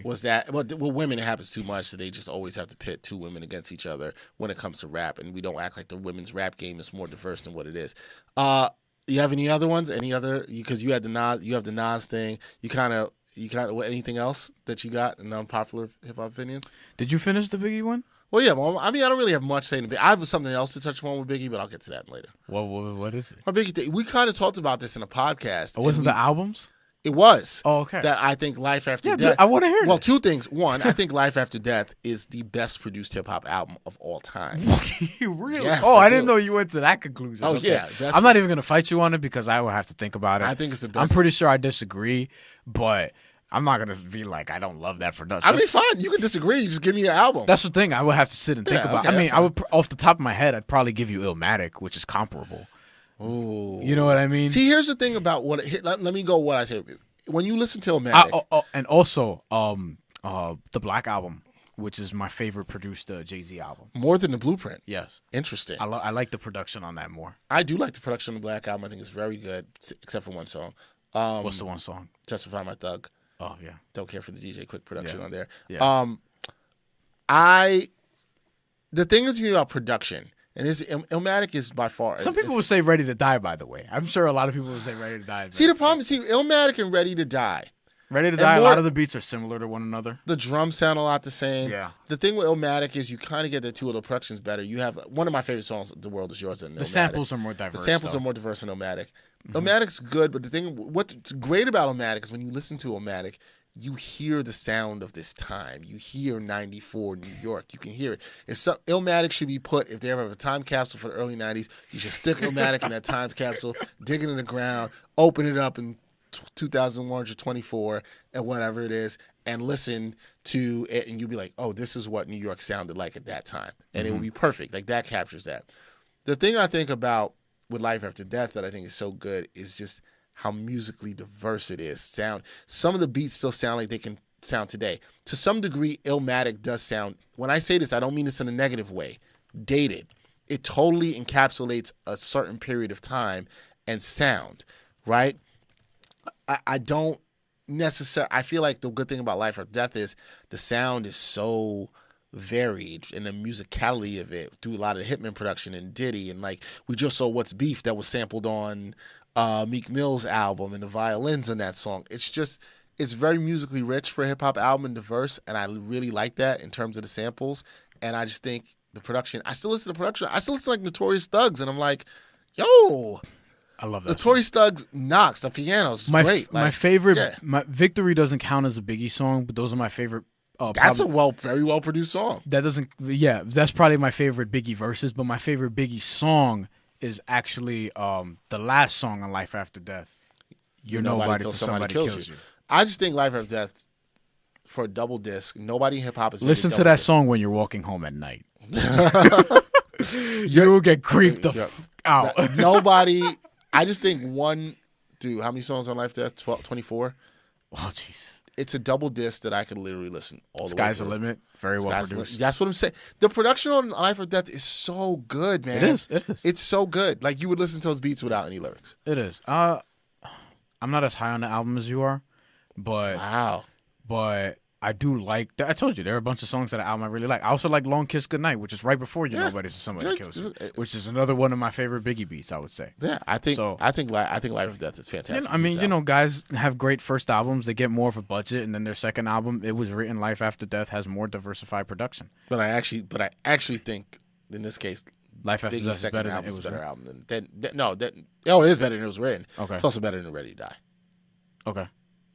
Was that? Well, with women it happens too much, so they just always have to pit two women against each other when it comes to rap, and we don't act like the women's rap game is more diverse than what it is. You have any other ones? Any other? Because you have the Nas thing. You kind of anything else that you got in unpopular hip hop opinions? Did you finish the Biggie one? Well, yeah. Well, I mean, I don't really have much saying to Biggie. I have something else to touch upon with Biggie, but I'll get to that later. What is it? My Biggie thing. We kind of talked about this in a podcast. Wasn't the albums? It was. Oh, okay. That I think Life After Death. I want to hear. Well, two things. One, I think Life After Death is the best produced hip hop album of all time. Really? Yes, I didn't know you went to that conclusion. Oh, okay. yeah. I'm not even gonna fight you on it because I will have to think about it. I think it's the best. I'm pretty sure I disagree, but I'm not gonna be like I don't love that production. I mean, fine. You can disagree. You just give me an album. That's the thing. I would have to sit and think about. Okay, I mean, I would off the top of my head, I'd probably give you Illmatic, which is comparable. Ooh. You know what I mean? See, here's the thing about what. Let me go. What I say. When you listen to Illmatic, and also the Black Album, which is my favorite produced Jay-Z album. More than the Blueprint. Yes. Interesting. I like the production on that more. I do like the production on the Black Album. I think it's very good, except for one song. What's the one song? Justify My Thug. Oh, yeah. Don't care for the DJ Quick production on there. Yeah. The thing is about production, and Illmatic is by far. Some people would say Ready to Die, by the way. I'm sure a lot of people would say Ready to Die. See, the problem is, Illmatic and Ready to Die. Ready to Die, a lot of the beats are similar to one another. The drums sound a lot the same. Yeah. The thing with Illmatic is you kind of get the two of the productions better. You have one of my favorite songs, The World Is Yours, in Illmatic. The samples are more diverse. The samples are more diverse in Illmatic. Illmatic's good, but the thing, what's great about Illmatic is when you listen to Illmatic, you hear the sound of this time. You hear 94 New York. You can hear it. Illmatic should be put, if they ever have a time capsule for the early 90s, you should stick Illmatic in that time capsule, dig it in the ground, open it up in 2124 and whatever it is, and listen to it, and you'll be like, oh, this is what New York sounded like at that time. And it would be perfect. Like, that captures that. The thing I think about with Life After Death that I think is so good is just how musically diverse it is. Some of the beats still sound like they can sound today. To some degree, Illmatic does sound, when I say this, I don't mean this in a negative way, dated. It totally encapsulates a certain period of time and sound, right? I don't necessarily, I feel like the good thing about Life After Death is the sound is so varied and the musicality of it through a lot of the Hitman production and Diddy, and like we just saw What's Beef that was sampled on Meek Mill's album and the violins in that song. It's very musically rich for a hip hop album and diverse, and I really like that in terms of the samples. And I just think the production, I still listen to production. I still listen to like Notorious Thugs, and I'm like, yo, I love that. Notorious Thugs knocks. The piano's great. My favorite, my Victory doesn't count as a Biggie song, but those are my favorite. That's a very well produced song. That doesn't, that's probably my favorite Biggie verses, but my favorite Biggie song is actually the last song on Life After Death. You're nobody till somebody kills you. I just think Life After Death, for a double disc, nobody in hip hop is. Listen to that song when you're walking home at night. You'll get creeped out. Nobody. I just think dude, how many songs on Life After Death? 12, 24? Oh, Jesus. It's a double disc that I could literally listen all the way. Sky's the limit. Very well produced. That's what I'm saying. The production on Life or Death is so good, man. It is. It's so good. Like you would listen to those beats without any lyrics. It is. I'm not as high on the album as you are, but wow. But I do like. I told you there are a bunch of songs that the album I really like. I also like "Long Kiss Goodnight," which is right before "You Nobody to Somebody Kills You," which is another one of my favorite Biggie beats. I would say. Yeah, I think Life of Death is fantastic. Guys have great first albums. They get more of a budget, and then their second album, it was written Life After Death, has more diversified production. But I actually think in this case, Life After Death is better than it was better written. album than it is better than it was written. Okay, it's also better than Ready to Die. Okay,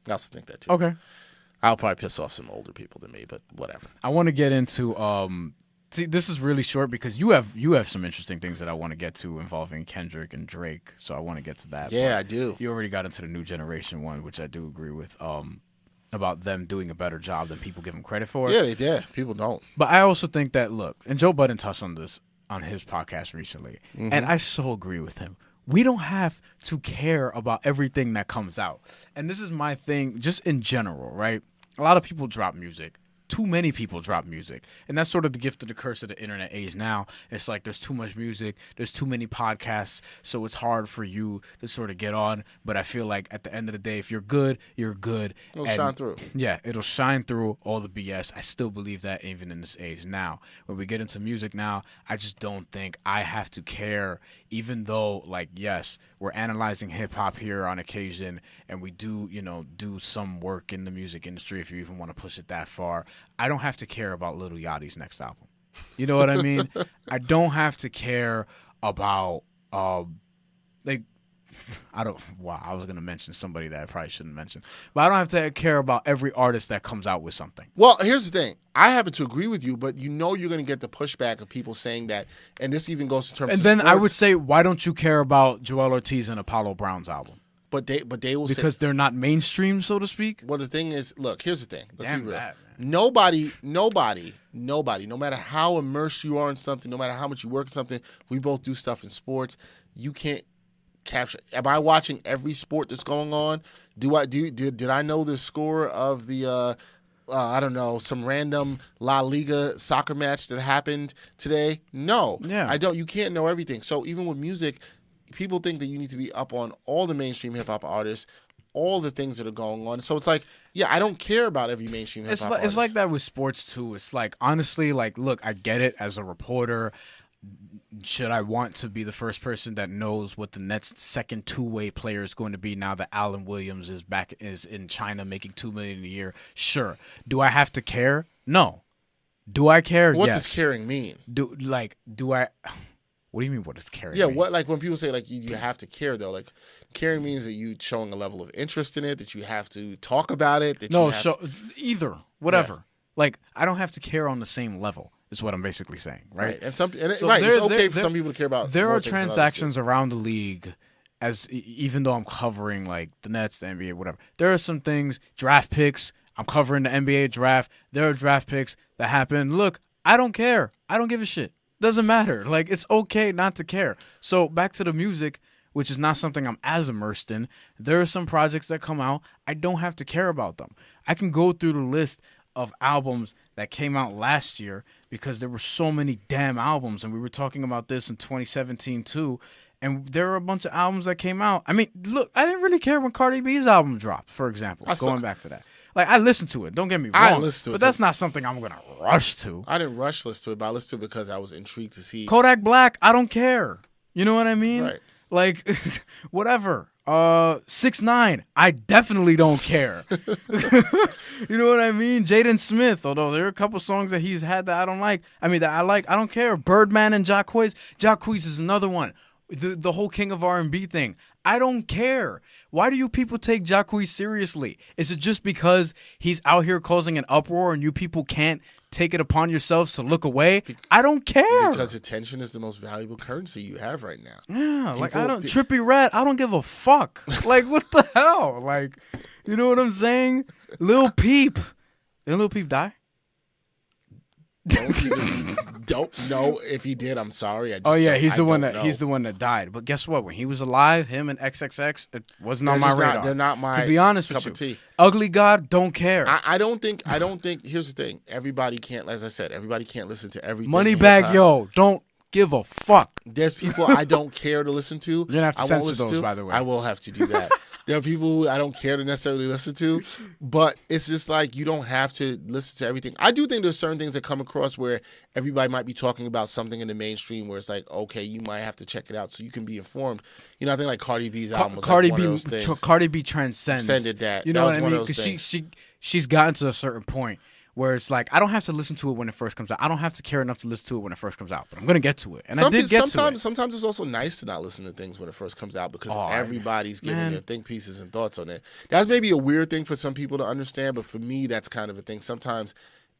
I also think that too. Okay. I'll probably piss off some older people than me, but whatever. I want to get into see, this is really short because you have some interesting things that I want to get to involving Kendrick and Drake, so I want to get to that. Yeah, I do. You already got into the new generation one, which I do agree with, about them doing a better job than people give them credit for. Yeah, they did. People don't. But I also think that, look, and Joe Budden touched on this on his podcast recently, and I so agree with him. We don't have to care about everything that comes out. And this is my thing just in general, right? A lot of people drop music. Too many people drop music. And that's sort of the gift of the curse of the internet age now. It's like there's too much music. There's too many podcasts. So it's hard for you to sort of get on. But I feel like at the end of the day, if you're good, you're good. It'll shine through. Yeah, it'll shine through all the BS. I still believe that even in this age now. When we get into music now, I just don't think I have to care, even though, like, yes, we're analyzing hip-hop here on occasion, and we do, do some work in the music industry, if you even want to push it that far. I don't have to care about Lil Yachty's next album. You know what I mean? I don't have to care about, I was going to mention somebody that I probably shouldn't mention. But I don't have to care about every artist that comes out with something. Well, here's the thing. I happen to agree with you, but you're going to get the pushback of people saying that, and this even goes in terms of sports. I would say, why don't you care about Joel Ortiz and Apollo Brown's album? But they will because they're not mainstream, so to speak. Well, the thing is, look, here's the thing. Let's be real. That, nobody, no matter how immersed you are in something, no matter how much you work in something, we both do stuff in sports. You can't capture. Am I watching every sport that's going on? Did I know the score of the I don't know, some random La Liga soccer match that happened today? No. Yeah. I don't. You can't know everything. So even with music, people think that you need to be up on all the mainstream hip hop artists, all the things that are going on. So it's like, yeah, I don't care about every mainstream hip hop artist. It's like that with sports too. It's like, honestly, like, look, I get it as a reporter. Should I want to be the first person that knows what the next second two-way player is going to be now that Allen Williams is in China making $2 million a year? Sure. Do I have to care? No. Do I care? What yes. does caring mean? Do I? What do you mean? What does caring? Yeah, mean? what, like when people say like you have to care though, like caring means that you showing a level of interest in it, that you have to talk about it. Either whatever. Yeah. Like I don't have to care on the same level. Is what I'm basically saying, right? It's okay for some people to care about. There are transactions around the league, even though I'm covering like the Nets, the NBA, whatever. There are some things, draft picks. I'm covering the NBA draft. There are draft picks that happen. Look, I don't care. I don't give a shit. Doesn't matter. Like it's okay not to care. So back to the music. which is not something I'm as immersed in. There are some projects that come out, I don't have to care about them. I can go through the list of albums that came out last year because there were so many damn albums, and we were talking about this in 2017 too. And there are a bunch of albums that came out. I mean, look, I didn't really care when Cardi B's album dropped, for example. Going back to that. Like, I listened to it. Don't get me wrong. I listened to it. But that's not something I'm going to rush to. I didn't rush listen to it, but I listened to it because I was intrigued to see. Kodak Black, I don't care. You know what I mean? Right. Like, whatever. 6ix9ine, I definitely don't care. You know what I mean? Jaden Smith, although there are a couple songs that he's had that I don't like. I mean, that I like. I don't care. Birdman and Jacquees. Jacquees is another one. The whole King of R&B thing. I don't care. Why do you people take Jacquees seriously? Is it just because he's out here causing an uproar and you people can't take it upon yourselves to look away? I don't care. Because attention is the most valuable currency you have right now. Yeah, like I don't Trippie Redd, I don't give a fuck. Like, what the hell? Like, you know what I'm saying? Lil Peep. Did Lil Peep die? Don't know if he did. I'm sorry. He's the one that died. But guess what? When he was alive, him and XXX, it wasn't on my radar. They're not my, to be honest cup with you. of tea. Ugly God, don't care. I don't think. Here's the thing. Everybody can't. As I said, everybody can't listen to everything. Moneybag Yo, don't give a fuck. There's people I don't care to listen to. You're gonna have to censor those, by the way. I will have to do that. There are people who I don't care to necessarily listen to, but it's just like you don't have to listen to everything. I do think there's certain things that come across where everybody might be talking about something in the mainstream where it's like, okay, you might have to check it out so you can be informed. You know, I think like Cardi B's album was like one of those things. Cardi B transcended that. You know what I mean? Because she's gotten to a certain point where it's like, I don't have to listen to it when it first comes out. I don't have to care enough to listen to it when it first comes out. But I'm going to get to it. And I did get to it. Sometimes it's also nice to not listen to things when it first comes out because everybody's giving their think pieces and thoughts on it. That's maybe a weird thing for some people to understand, but for me, that's kind of a thing. Sometimes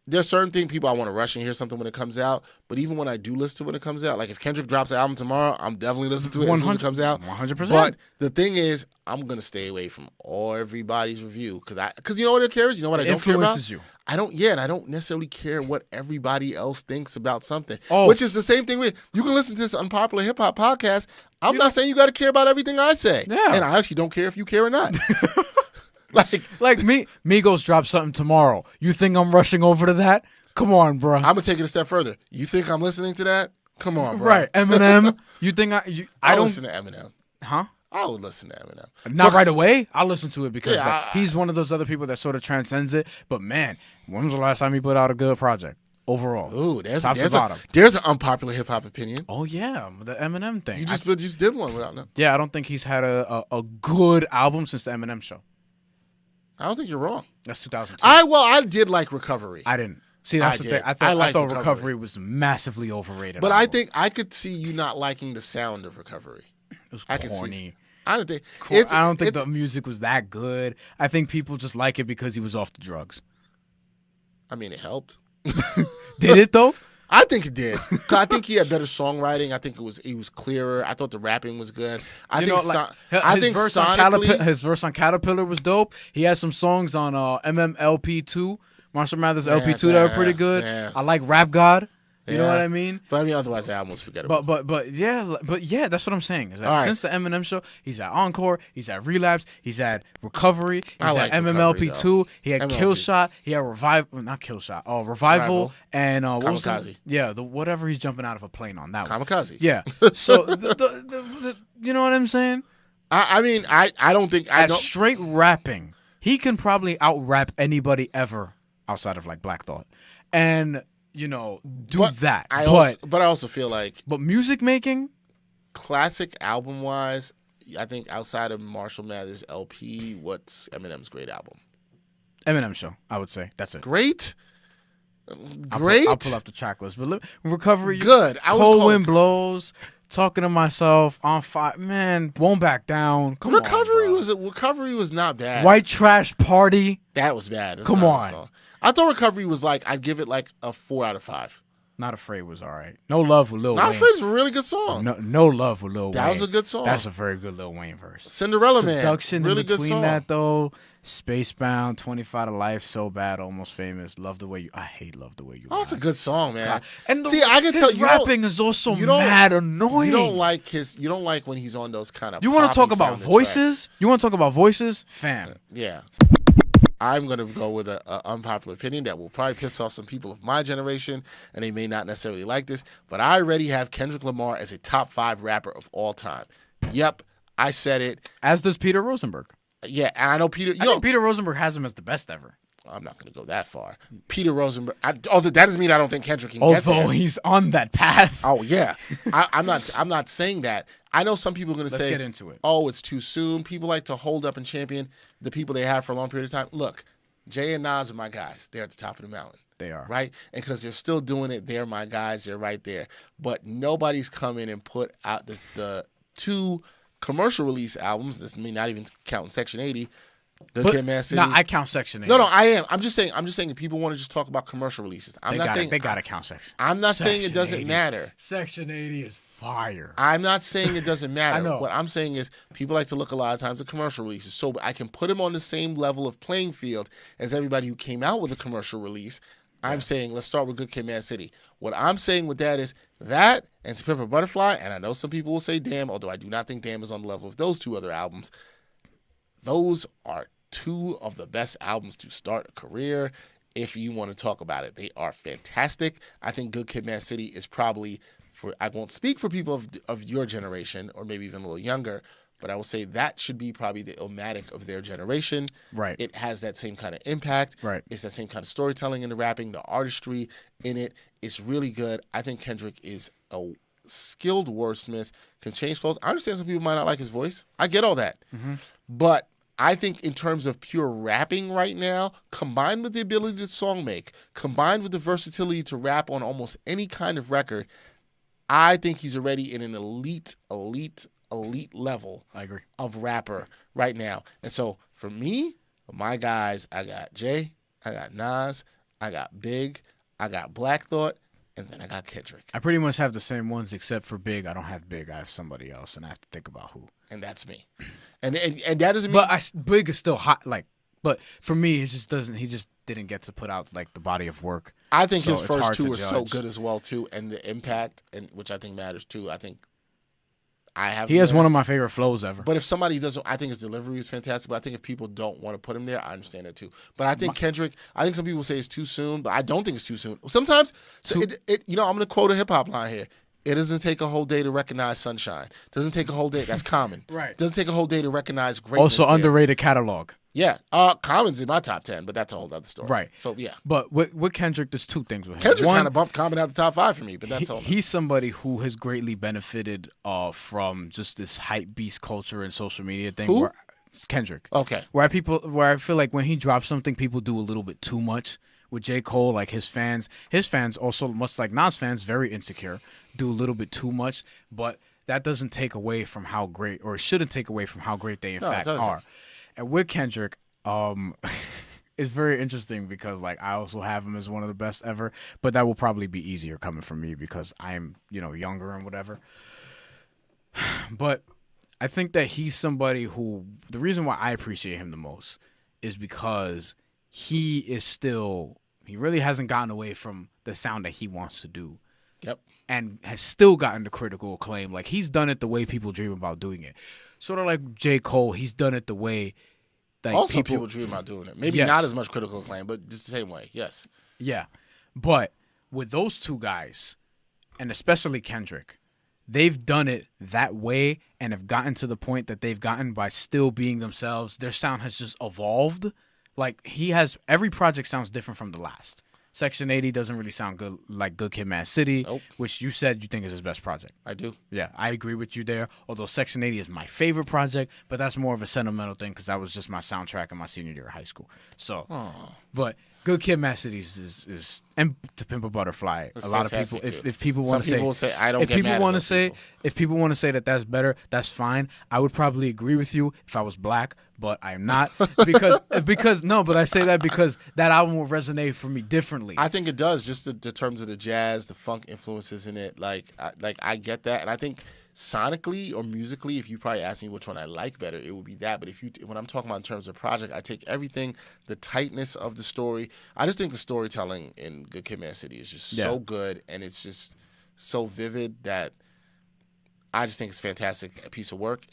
there's certain things people I want to rush and hear something when it comes out, but even when I do listen to it when it comes out, like if Kendrick drops an album tomorrow, I'm definitely listening to it as soon as it comes out. 100%. But the thing is, I'm going to stay away from everybody's review because you know what it cares? You know what I don't care about? Influences you. And I don't necessarily care what everybody else thinks about something. Which is the same thing with you can listen to this Unpopular Hip Hop podcast. I'm not saying you got to care about everything I say. Yeah. And I actually don't care if you care or not. like Migos drop something tomorrow. You think I'm rushing over to that? Come on, bro. I'm going to take it a step further. You think I'm listening to that? Come on, bro. Right. Eminem. You think I don't listen to Eminem. Huh? I would listen to Eminem. Not right away. I'll listen to it because he's one of those other people that sort of transcends it. But man, when was the last time he put out a good project overall? Ooh, top to bottom. There's an unpopular hip hop opinion. Oh yeah, the Eminem thing. You just did one without them. Yeah, I don't think he's had a good album since the Eminem show. I don't think you're wrong. That's 2002. I did like Recovery. I didn't. See, that's the thing. I thought Recovery was massively overrated. But I think I could see you not liking the sound of Recovery. It was corny. I don't think the music was that good. I think people just like it because he was off the drugs. I mean, it helped. Did it though? I think it did. I think he had better songwriting. I think he was clearer. I thought the rapping was good. His verse on Caterpillar was dope. He had some songs on MMLP2, Marshall Mathers LP2 that were pretty good. Yeah. I like Rap God. You know what I mean? But I mean, otherwise, the album was forgettable. But yeah, that's what I'm saying. Is that since the Eminem show, he's at Encore, he's at Relapse, he's at Recovery, he's at MMLP2, he had Kill Shot, he had Revival, and what was Kamikaze. Whatever he's jumping out of a plane on that Kamikaze. one. Yeah. So the you know what I'm saying? I mean, I don't think straight rapping, he can probably out rap anybody ever outside of like Black Thought, and. That. I also feel like... But music making? Classic album-wise, I think outside of Marshall Mathers LP, what's Eminem's great album? Eminem Show, I would say. That's it. Great? I'll pull up the track list. But Recovery... Good. Cold Wind Blows, Talking to Myself, On Fire... Man, Won't Back Down. Recovery was not bad. White Trash Party. That was bad. Come on. I thought Recovery was like, I'd give it like a 4 out of 5. Not Afraid was all right. No Love with Lil Not Wayne. Afraid is a really good song. No Love with Lil Wayne. That was a good song. That's a very good Lil Wayne verse. Cinderella Man. Seduction really in good between song. that, though. Spacebound, 25 to Life, So Bad, Almost Famous. Love the Way You... I hate Love the Way You Oh, it's a good song, man. And see, I can tell you, rapping is also mad annoying. You don't like his... You don't like when he's on those kind of... You want to talk about voices? You want to talk about voices? Fam. Yeah. I'm going to go with an unpopular opinion that will probably piss off some people of my generation, and they may not necessarily like this, but I already have Kendrick Lamar as a top 5 rapper of all time. Yep, I said it. As does Peter Rosenberg. Yeah, and I know Peter... I think Peter Rosenberg has him as the best ever. I'm not going to go that far. Peter Rosenberg... that doesn't mean I don't think Kendrick can get there. Although he's on that path. Oh, yeah. I'm not saying that. I know some people are going to say... Let's get into it. Oh, it's too soon. People like to hold up and champion the people they have for a long period of time. Look, Jay and Nas are my guys. They're at the top of the mountain. They are. Right? And because they're still doing it, they're my guys. They're right there. But nobody's come in and put out the 2 commercial release albums. This may not even counting Section 80. Good Kid, Mad City. No, I count Section 80. No, I am. I'm just saying if people want to just talk about commercial releases. I'm not saying they gotta count Section. I'm not saying it doesn't 80. matter. Section 80 is fire. I'm not saying it doesn't matter. I know. What I'm saying is people like to look a lot of times at commercial releases. So I can put them on the same level of playing field as everybody who came out with a commercial release. I'm saying let's start with Good Kid, Mad City. What I'm saying with that is that and To Pimp a Butterfly, and I know some people will say Damn, although I do not think Damn is on the level of those 2 other albums. Those are 2 of the best albums to start a career if you want to talk about it. They are fantastic. I think Good Kid, Mad City is probably, I won't speak for people of your generation or maybe even a little younger, but I will say that should be probably the Illmatic of their generation. Right. It has that same kind of impact. Right. It's that same kind of storytelling in the rapping, the artistry in it. It's really good. I think Kendrick is a skilled wordsmith, can change flows. I understand some people might not like his voice. I get all that. Mm-hmm. But I think in terms of pure rapping right now, combined with the ability to song make, combined with the versatility to rap on almost any kind of record, I think he's already in an elite level of rapper right now. And so for me, my guys, I got Jay, I got Nas, I got Big, I got Black Thought, and then I got Kendrick. I pretty much have the same ones except for Big. I don't have Big. I have somebody else, and I have to think about who. And that's me. And that doesn't mean... But Big is still hot. But for me, it just doesn't. He just didn't get to put out the body of work. I think his first 2 were so good as well too, and the impact, and which I think matters too. I think he has one of my favorite flows ever. But if somebody doesn't, I think his delivery is fantastic. But I think if people don't want to put him there, I understand that too. But I think Kendrick, I think some people say it's too soon, but I don't think it's too soon. Sometimes, I'm going to quote a hip hop line here. It doesn't take a whole day to recognize sunshine. It doesn't take a whole day. That's Common. Right. It doesn't take a whole day to recognize greatness. Also underrated catalog. Yeah. Common's in my top 10, but that's a whole other story. Right. So, yeah. But with Kendrick, there's 2 things with him. Kendrick kind of bumped Common out the top 5 for me, but that's all. He's somebody who has greatly benefited from just this hype beast culture and social media thing. Who? Kendrick. Okay. Where I feel like when he drops something, people do a little bit too much. With J. Cole, like his fans also, much like Nas fans, very insecure, do a little bit too much, but that doesn't take away from how great, or shouldn't take away from how great they in fact are. And with Kendrick, it's very interesting because I also have him as one of the best ever, but that will probably be easier coming from me because I'm, younger and whatever. But I think that he's somebody who, the reason why I appreciate him the most is because he really hasn't gotten away from the sound that he wants to do. Yep. And has still gotten the critical acclaim. He's done it the way people dream about doing it. Sort of like J. Cole, he's done it the way also people dream about doing it. Maybe not as much critical acclaim, but just the same way. Yes. Yeah. But with those 2 guys, and especially Kendrick, they've done it that way and have gotten to the point that they've gotten by still being themselves. Their sound has just evolved. Every project sounds different from the last. Section 80 doesn't really sound good like Good Kid, Mad City, which you said you think is his best project. I do. Yeah, I agree with you there. Although Section 80 is my favorite project, but that's more of a sentimental thing because that was just my soundtrack in my senior year of high school. So, but Good Kid, Mad City is and To Pimp a Butterfly. It's a lot of people, fantastic, if people want to say, Some people say I don't if get people mad at want to those say, people. if people want to say that that's better, that's fine. I would probably agree with you if I was black, but I'm not because no, but I say that because that album will resonate for me differently. I think it does, just the terms of the jazz, the funk influences in it. I get that, and I think sonically or musically, if you probably ask me which one I like better, it would be that. But when I'm talking about in terms of project, I take everything, the tightness of the story. I just think the storytelling in Good Kid, Mad City is just so good, and it's just so vivid that I just think it's a fantastic piece of work.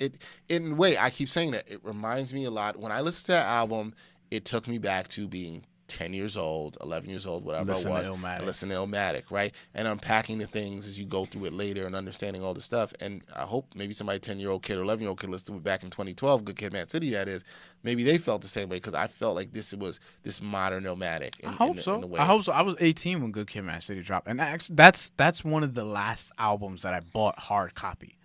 In a way, I keep saying that it reminds me a lot. When I listened to that album, it took me back to being 10 years old, 11 years old, whatever it was. Listen to Illmatic, right? And unpacking the things as you go through it later and understanding all the stuff. And I hope maybe somebody 10-year-old kid or 11-year-old kid listened to it back in 2012, Good Kid, Mad City, that is. Maybe they felt the same way because I felt like this was this modern Illmatic. I hope so. I hope so. I was 18 when Good Kid, Mad City dropped. And actually, that's one of the last albums that I bought hard copy.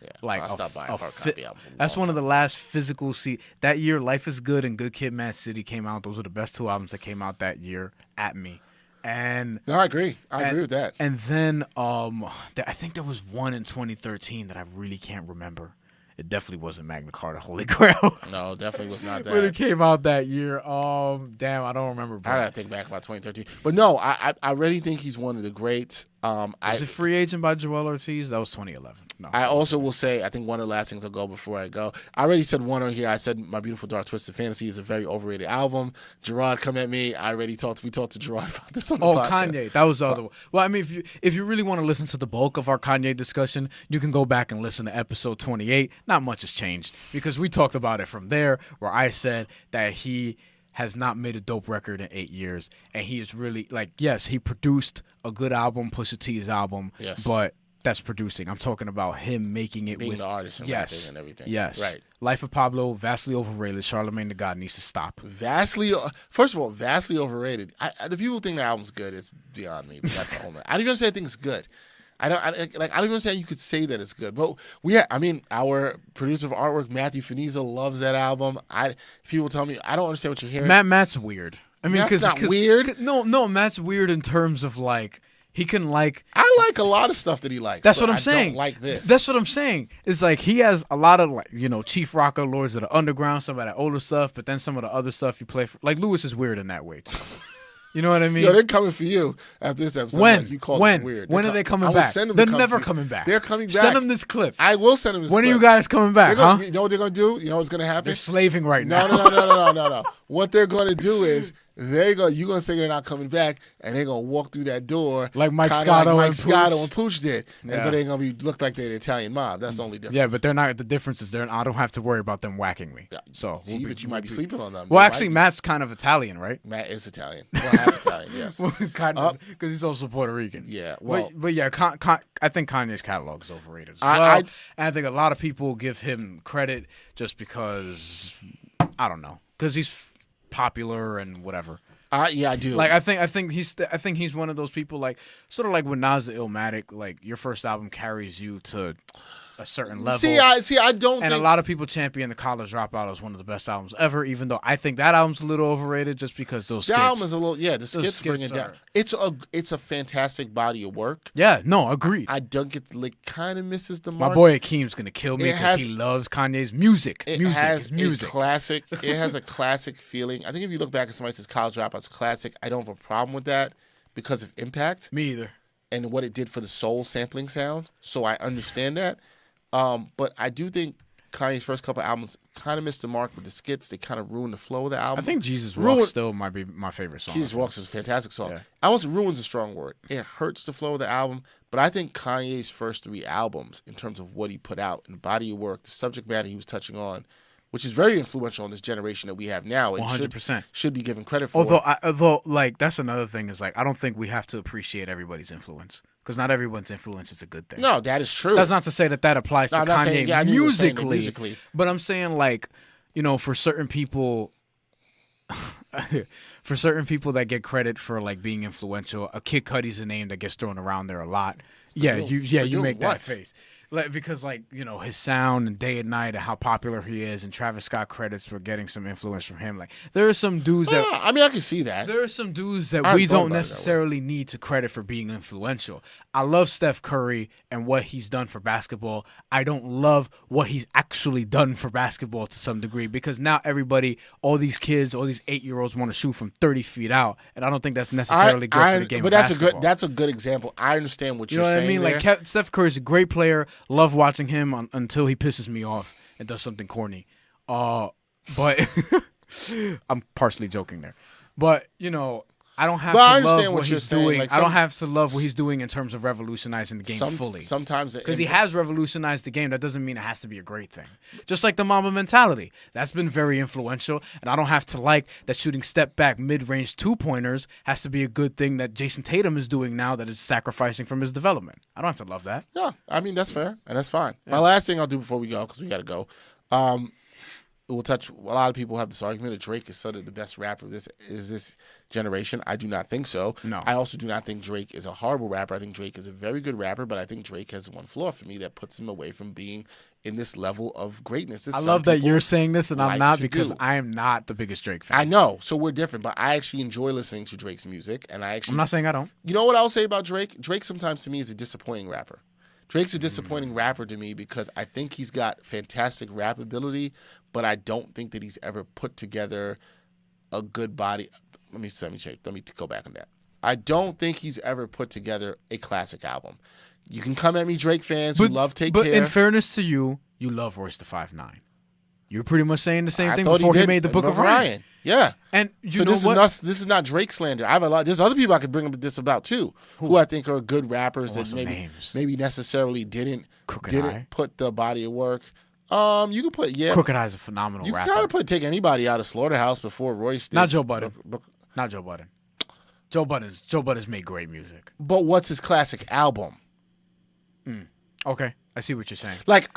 Yeah, like I stopped buying hard copy albums. That's one of the last physical. That year, Life is Good and Good Kid, Mad City came out. Those are the best two albums that came out that year at me. And no, I agree. I agree with that. And then I think there was one in 2013 that I really can't remember. It definitely wasn't Magna Carta Holy Grail. No, definitely was not that. But it came out that year. Damn, I don't remember. Bro. I gotta think back about 2013. But no, I really think he's one of the greats. Was it Free Agent by Joel Ortiz? That was 2011. No. I also will say, I think one of the last things I'll go before I go. I already said one on here. I said My Beautiful Dark Twisted Fantasy is a very overrated album. Gerard, come at me. We talked to Gerard about this on the podcast. Kanye. That was the other one. Well, I mean, if you really want to listen to the bulk of our Kanye discussion, you can go back and listen to episode 28. Not much has changed because we talked about it from there where I said that he has not made a dope record in 8 years. And he is really, yes, he produced a good album, Pusha T's album, but that's producing. I'm talking about him making it being the artist and rapping and everything. Yes. Right. Life of Pablo, vastly overrated. Charlemagne the God needs to stop. First of all, vastly overrated. The people think the album's good. It's beyond me, but that's a whole nother. I don't even understand I think it's good. I don't even understand you could say that it's good. But our producer of artwork, Matthew Finiza, loves that album. People tell me I don't understand what you're hearing. Matt's weird. I mean, Matt's not weird. No, Matt's weird in terms of he can I like a lot of stuff that he likes. That's what I'm saying. I don't like this. That's what I'm saying. It's like he has a lot of Chief Rocker, Lords of the Underground, some of that older stuff, but then some of the other stuff you play for. Lewis is weird in that way too. You know what I mean? Yo, they're coming for you after this episode. When? You call this weird. When are they coming back? They're never coming back. They're coming back. Send them this clip. I will send them this clip. When are you guys coming back, huh? You know what they're going to do? You know what's going to happen? They're slaving right now. No. What they're going to do is you're going to say they're not coming back, and they're going to walk through that door like Mike Scotto and Pooch did. Yeah. But they're going to look like they're the Italian mob. That's the only difference. Yeah, but they're not. The difference is I don't have to worry about them whacking me. Yeah. So but you might be sleeping on them. Well, actually, Matt's kind of Italian, right? Matt is Italian. Well, half Italian, yes. Kind of, because he's also Puerto Rican. Yeah. Well, but yeah, I think Kanye's catalog is overrated as well. And I think a lot of people give him credit just because, I don't know, because he's popular and whatever. Yeah, I do. I think he's one of those people, sort of like when Nas the Illmatic, your first album carries you to a certain level. I don't. And a lot of people champion The College Dropout as one of the best albums ever, even though I think that album's a little overrated just because those skits. The album is a little, the skits bring it down. It's a fantastic body of work. Yeah, no, agreed. I don't get kind of misses the mark. My boy Akeem's gonna kill me because he loves Kanye's music. It has a classic. It has a classic feeling. I think if you look back and somebody says College Dropout's classic, I don't have a problem with that because of impact. Me either. And what it did for the soul sampling sound. So I understand that. But I do think Kanye's first couple albums kind of missed the mark with the skits. They kind of ruined the flow of the album. I think Jesus Walks still might be my favorite song. Jesus Walks is a fantastic song. Yeah. I won't say ruins a strong word. It hurts the flow of the album. But I think Kanye's first 3 albums, in terms of what he put out and the body of work, the subject matter he was touching on, which is very influential in this generation that we have now, and 100% should be given credit for. Although, that's another thing is I don't think we have to appreciate everybody's influence. Because not everyone's influence is a good thing. No, that is true. That's not to say that applies to Kanye musically. But I'm saying, for certain people, that get credit for being influential, a Kid Cudi's a name that gets thrown around there a lot. You make that face. because his sound and Day and Night and how popular he is, and Travis Scott credits for getting some influence from him. Like there are some dudes that I mean, I can see that. There are some dudes that we don't necessarily need to credit for being influential. I love Steph Curry and what he's done for basketball. I don't love what he's actually done for basketball to some degree, because now all these kids, all these 8-year-olds want to shoot from 30 feet out, and I don't think that's necessarily good for the game of basketball. That's a good example. I understand what you're saying. You know what I mean? Like Steph Curry's a great player. Love watching him until he pisses me off and does something corny. But I'm partially joking there. But I don't have to love what he's doing. I don't have to love what he's doing in terms of revolutionizing the game fully. Sometimes because he has revolutionized the game, that doesn't mean it has to be a great thing. Just like the Mamba mentality, that's been very influential, and I don't have to like that shooting step back mid-range 2-pointers has to be a good thing that Jason Tatum is doing now that is sacrificing from his development. I don't have to love that. Yeah, I mean that's fair and that's fine. Yeah. My last thing I'll do before we go, because we got to go. We'll touch. A lot of people have this argument that Drake is sort of the best rapper of this generation. I do not think so. No. I also do not think Drake is a horrible rapper. I think Drake is a very good rapper, but I think Drake has one flaw for me that puts him away from being in this level of greatness. I love that you're saying this and I'm not, because I am not the biggest Drake fan. I know, so we're different, but I actually enjoy listening to Drake's music, and I'm not saying I don't. You know what I'll say about Drake? Drake sometimes to me is a disappointing rapper. Drake's a disappointing rapper to me because I think he's got fantastic rap ability, but I don't think that he's ever put together a good body. Let me check. Let me go back on that. I don't think he's ever put together a classic album. You can come at me, Drake fans who love Take Care. But in fairness to you, you love Royce the 5'9". You're pretty much saying the same thing before he made the Book of Ryan. Yeah. And this is not Drake slander. I have a lot. There's other people I could bring up this about too, who I think are good rappers that maybe necessarily didn't put the body of work. You could put Crooked Eye's a phenomenal rapper. You gotta take anybody out of Slaughterhouse before Royce did. Not Joe Budden. Not Joe Budden. Joe Budden's made great music. But what's his classic album? Okay, I see what you're saying. Like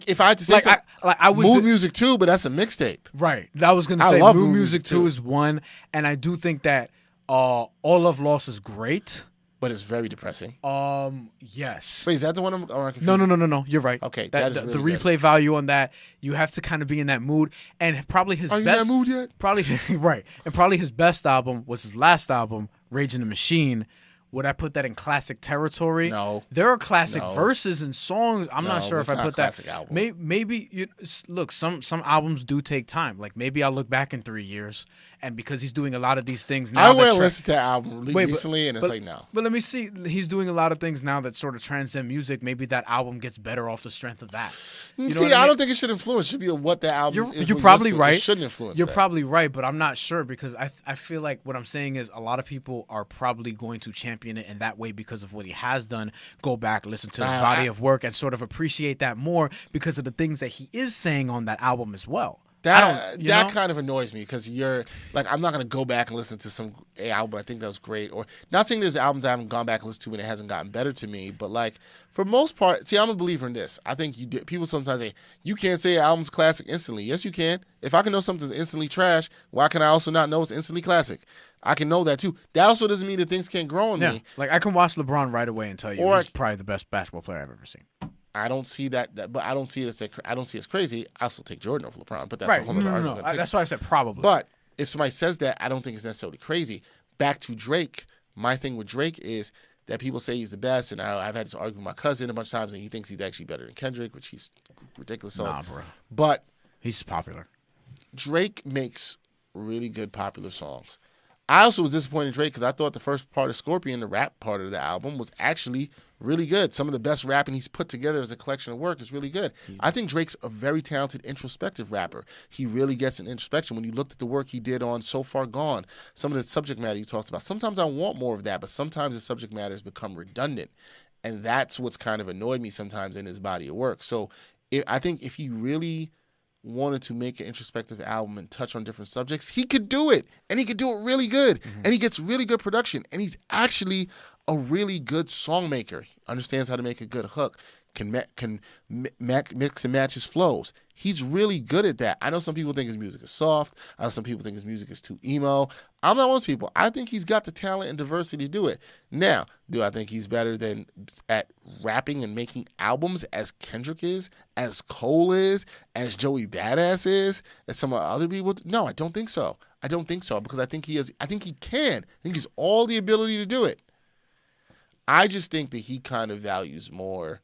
if I had to say I would Mood Music 2, but that's a mixtape. Right. I was gonna say Mood Music 2 is one, and I do think that All Love Lost is great. But it's very depressing. Yes. Wait, is that the one I'm confused? No. You're right. Okay, the replay good. Value on that, you have to kind of be in that mood, and probably his Are you in that mood yet? Probably right, and probably his best album was his last album, Rage in the Machine. Would I put that in classic territory? No. There are classic verses and songs. I'm not sure if I put that. Album. Maybe look, some albums do take time. Like maybe I'll look back in 3 years, and because he's doing a lot of these things now. I went and listened to that album recently, and it's like no. But let me see. He's doing a lot of things now that sort of transcend music. Maybe that album gets better off the strength of that. You know I don't think it should influence. It should be what the album is. You're probably right. It shouldn't influence. You're probably right, but I'm not sure because I feel like what I'm saying is a lot of people are probably going to champion it in that way because of what he has done. Go back, listen to his body of work, and sort of appreciate that more because of the things that he is saying on that album as well. That kind of annoys me because you're like, I'm not going to go back and listen to some album I think that was great, or not saying there's albums I haven't gone back and listened to and it hasn't gotten better to me, but like for most part, see, I'm a believer in this. I think people sometimes say you can't say an album's classic instantly. Yes, you can. If I can know something's instantly trash, why can I also not know it's instantly classic? I can know that too. That also doesn't mean that things can't grow on me. Like I can watch LeBron right away and tell you he's probably the best basketball player I've ever seen. I don't see that, but I don't see it as crazy. I still take Jordan over LeBron, but that's a whole other argument. No. That's why I said probably. But if somebody says that, I don't think it's necessarily crazy. Back to Drake, my thing with Drake is that people say he's the best, and I've had this argument with my cousin a bunch of times, and he thinks he's actually better than Kendrick, which he's ridiculous. Nah, bro. But he's popular. Drake makes really good popular songs. I also was disappointed in Drake because I thought the first part of Scorpion, the rap part of the album, was actually really good. Some of the best rapping he's put together as a collection of work is really good. I think Drake's a very talented introspective rapper. He really gets an introspection. When you looked at the work he did on So Far Gone, some of the subject matter he talks about, sometimes I want more of that, but sometimes the subject matter has become redundant. And that's what's kind of annoyed me sometimes in his body of work. So I think if he really wanted to make an introspective album and touch on different subjects, he could do it, and he could do it really good, and he gets really good production, and he's actually a really good song maker. He understands how to make a good hook, can mix and match his flows. He's really good at that. I know some people think his music is soft. I know some people think his music is too emo. I'm not one of those people. I think he's got the talent and diversity to do it. Now, do I think he's better than at rapping and making albums as Kendrick is, as Cole is, as Joey Badass is, as some other people? No, I don't think so. I don't think so because I think he has. I think he can. I think he's all the ability to do it. I just think that he kind of values more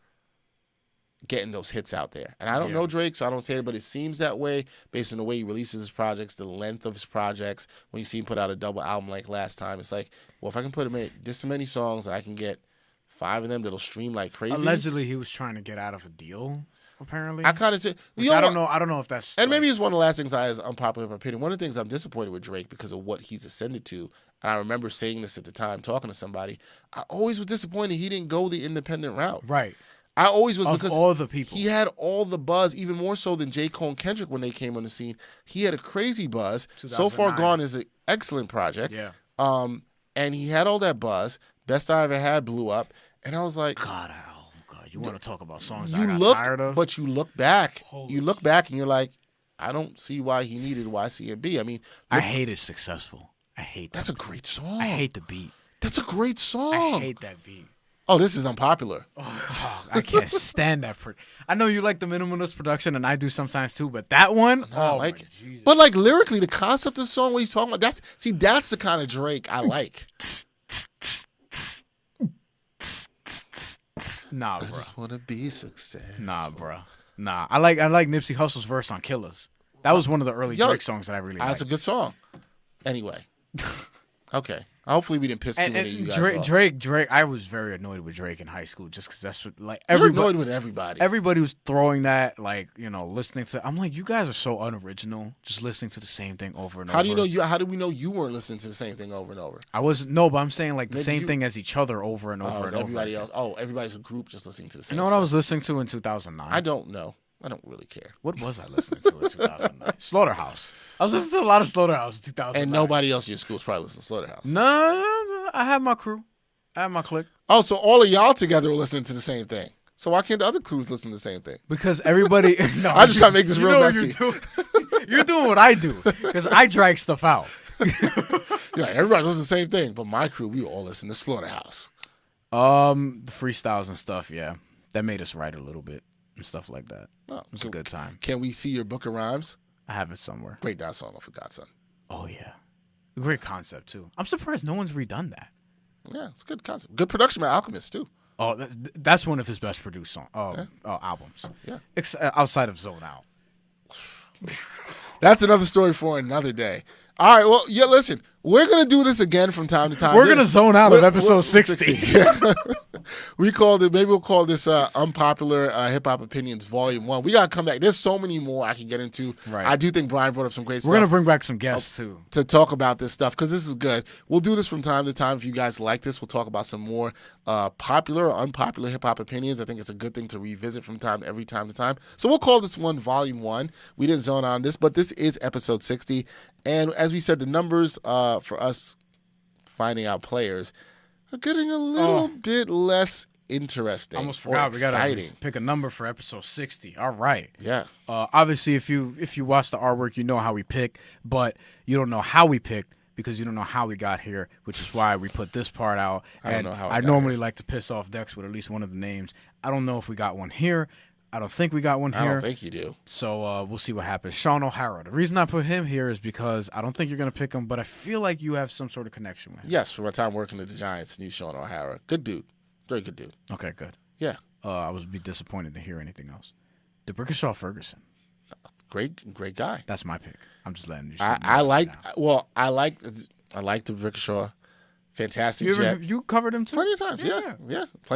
getting those hits out there. And I don't know Drake, so I don't say it, but it seems that way based on the way he releases his projects, the length of his projects. When you see him put out a double album like last time, it's like, well, if I can put him in this many songs and I can get 5 of them that'll stream like crazy. Allegedly, he was trying to get out of a deal, apparently. I kind of say, I don't know. I don't know if that's... And maybe it's one of the last things I, as unpopular opinion, one of the things I'm disappointed with Drake because of what he's ascended to, and I remember saying this at the time, talking to somebody, I always was disappointed he didn't go the independent route. Right. I always was, of because all the people. He had all the buzz, even more so than J. Cole and Kendrick when they came on the scene. He had a crazy buzz. So Far Gone is an excellent project. Yeah. And he had all that buzz. Best I Ever Had blew up. And I was like, God, you want to talk about songs I got tired of? But you look back. You look back and you're like, I don't see why he needed YCMB. I mean, I hate it successful. I hate that. That's a great song. I hate the beat. That's a great song. I hate that beat. Oh, this is Unpopular. Oh, I can't stand that. I know you like the minimalist production, and I do sometimes too, but that one, like it. Jesus. But like lyrically, the concept of the song, what he's talking about, that's the kind of Drake I like. Nah, bro. I just want to be successful. Nah, bro. Nah, I like Nipsey Hussle's verse on Killers. That was one of the early Drake songs that I really liked. That's a good song. Anyway. Okay. Hopefully we didn't piss too many of you guys off. Drake. I was very annoyed with Drake in high school just because that's what, like, You're annoyed with everybody. Everybody was throwing that, like, listening to. I'm like, you guys are so unoriginal, just listening to the same thing over and over. How do we know you weren't listening to the same thing over and over? I wasn't. No, but I'm saying like the same thing as each other over and over and everybody over. Else. Everybody's a group just listening to the same. You know what I was listening to in 2009? I don't know. I don't really care. What was I listening to in 2009? Slaughterhouse. I was listening to a lot of Slaughterhouse in 2009. And nobody else in your school is probably listening to Slaughterhouse. No, I have my crew. I have my clique. Oh, so all of y'all together were listening to the same thing. So why can't the other crews listen to the same thing? Because everybody... No, I'm just trying to make this real messy. You're doing what I do. Because I drag stuff out. Yeah, everybody's listening to the same thing. But my crew, we all listen to Slaughterhouse. The freestyles and stuff, yeah. That made us write a little bit. And stuff like that. Oh, it was a good time. Can we see your book of rhymes? I have it somewhere. Great down song for Godson. Oh, yeah. Great concept, too. I'm surprised no one's redone that. Yeah, it's a good concept. Good production by Alchemist, too. Oh, that's one of his best produced albums. Yeah. Outside of Zone Out. That's another story for another day. All right, well, yeah, listen. We're going to do this again from time to time. We're going to zone out of episode 60. We called it, maybe we'll call this Unpopular Hip Hop Opinions Volume 1. We got to come back. There's so many more I can get into. Right. I do think Brian brought up some great stuff. We're going to bring back some guests, too. To talk about this stuff, because this is good. We'll do this from time to time. If you guys like this, we'll talk about some more popular or unpopular hip hop opinions. I think it's a good thing to revisit from time to time. So we'll call this one Volume 1. We didn't zone on this, but this is episode 60. And as we said, the numbers for us finding out players are getting a little bit less interesting. Almost forgot. We got to pick a number for episode 60. All right. Yeah. Obviously, if you watch the artwork, you know how we pick, but you don't know how we picked because you don't know how we got here, which is why we put this part out. I normally like to piss off Dex with at least one of the names. I don't know if we got one here. I don't think we got one here. I don't think you do. So we'll see what happens. Sean O'Hara. The reason I put him here is because I don't think you're going to pick him, but I feel like you have some sort of connection with him. Yes, from my time working at the Giants, knew Sean O'Hara. Good dude. Very good dude. Okay, good. Yeah. I would be disappointed to hear anything else. DeBrickashaw Ferguson. Great guy. That's my pick. I'm just letting you. I like DeBrickashaw. Fantastic. You covered him too? Plenty of times. Yeah.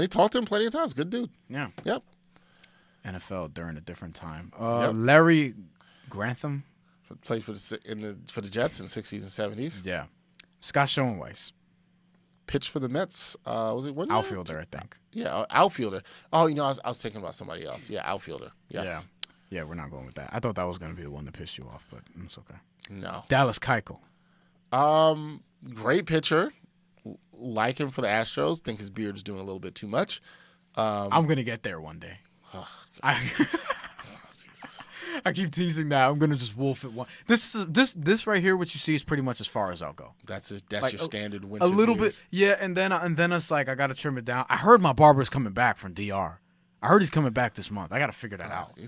Talked to him plenty of times. Good dude. Yeah. Yep. NFL during a different time. Larry Grantham played for the Jets in the 60s and 70s. Yeah. Scott Schoenweiss. Pitched for the Mets. Was it one outfielder? I think. Yeah, outfielder. Oh, I was thinking about somebody else. Yeah, outfielder. Yes. Yeah, we're not going with that. I thought that was going to be the one that pissed you off, but it's okay. No. Dallas Keuchel. Great pitcher. Like him for the Astros. Think his beard's doing a little bit too much. I'm going to get there one day. I keep teasing that. I'm gonna just wolf it one. This right here, what you see, is pretty much as far as I'll go. That's Like, your standard winter. A little beard. bit, yeah. And then it's like I gotta trim it down. I heard my barber's coming back from DR. I heard he's coming back this month. I gotta figure that out.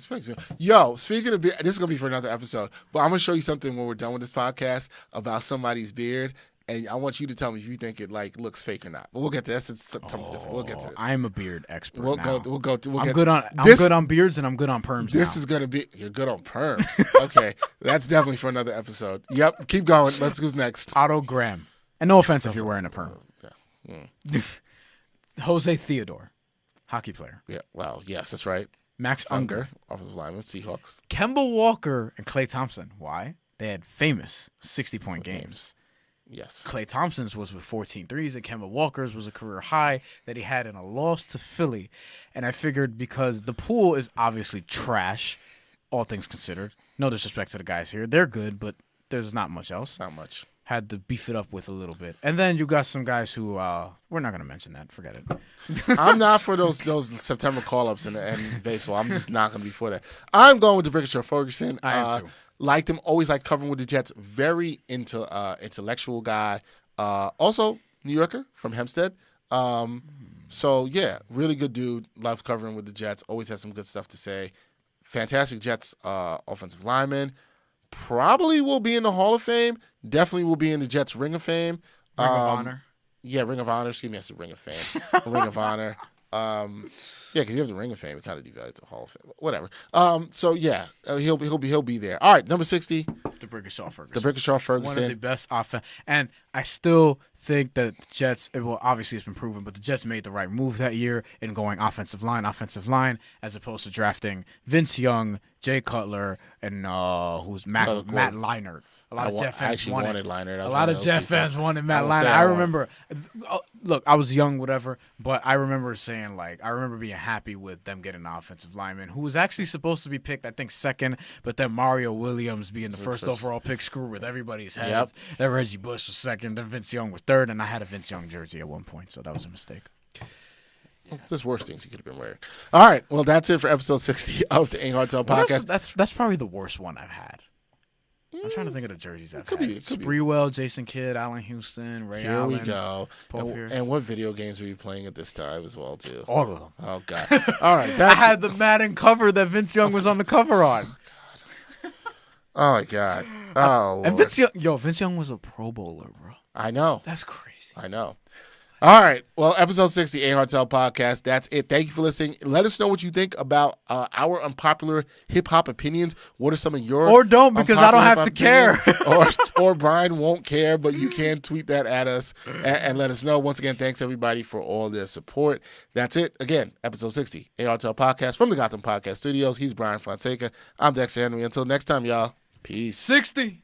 Yo, speaking of beard, this is gonna be for another episode, but I'm gonna show you something when we're done with this podcast about somebody's beard. And I want you to tell me if you think it like looks fake or not. But we'll get to this. It's something different. We'll get to this. I am a beard expert. We'll now. go. I'm good on beards and I'm good on perms. This now. is gonna be. You're good on perms. Okay, that's definitely for another episode. Yep. Keep going. Let's who's next. Otto Graham. And no offense if you're wearing a perm. Yeah. Jose Theodore, hockey player. Yeah. Wow. Yes, that's right. Max Unger, offensive lineman, Seahawks. Kemba Walker, and Klay Thompson. Why? They had famous 60-point games. Yes. Klay Thompson's was with 14 threes, and Kemba Walker's was a career high that he had in a loss to Philly. And I figured because the pool is obviously trash, all things considered. No disrespect to the guys here. They're good, but there's not much else. Not much. Had to beef it up with a little bit. And then you got some guys who, we're not going to mention that. Forget it. I'm not for those September call-ups in baseball. I'm just not going to be for that. I'm going with the Brickishaw Ferguson. I am too. Liked him, always liked covering with the Jets. Very intellectual guy. Also, New Yorker from Hempstead. So, yeah, really good dude. Loved covering with the Jets. Always has some good stuff to say. Fantastic Jets offensive lineman. Probably will be in the Hall of Fame. Definitely will be in the Jets Ring of Fame. Ring of Honor. Yeah, Ring of Honor. Excuse me, that's the Ring of Fame. Ring of Honor. Yeah, because you have the Ring of Fame. It kind of devalues the Hall of Fame. Whatever. So yeah, he'll be there. All right, number 60. The Brickishaw Ferguson. The Brickishaw Ferguson. One of the best offense. And I still think that the Jets, well, obviously it's been proven, but the Jets made the right move that year in going offensive line, as opposed to drafting Vince Young, Jay Cutler, and who's Matt Leinart. A lot of Jet fans wanted Leinart. A lot of Jet fans wanted Matt Leinart. I remember, look, I was young, whatever, but I remember saying, like, I remember being happy with them getting an offensive lineman who was actually supposed to be picked, I think, second, but then Mario Williams being the first overall pick screwed with everybody's heads. Yep. Then Reggie Bush was second, then Vince Young was third, and I had a Vince Young jersey at one point, so that was a mistake. There's worse things you could have been wearing. All right, well, that's it for episode 60 of the Ain't Hard Tell podcast. That's probably the worst one I've had. I'm trying to think of the jerseys I've had. Spreewell, Jason Kidd, Allen Houston, Ray Allen. Here we go. And what video games were you playing at this time as well, too? All of them. Oh, God. All right. I had the Madden cover that Vince Young was on the cover on. Oh, my God. Oh, Lord. And Vince Young was a Pro Bowler, bro. I know. That's crazy. I know. All right. Well, episode 60, A Hard Tell podcast. That's it. Thank you for listening. Let us know what you think about our unpopular hip hop opinions. What are some of your or don't because I don't have to care. or Brian won't care, but you can tweet that at us and let us know. Once again, thanks everybody for all their support. That's it. Again, episode 60, A Hard Tell podcast from the Gotham Podcast Studios. He's Brian Fonseca. I'm Dexter Henry. Until next time, y'all. Peace. 60.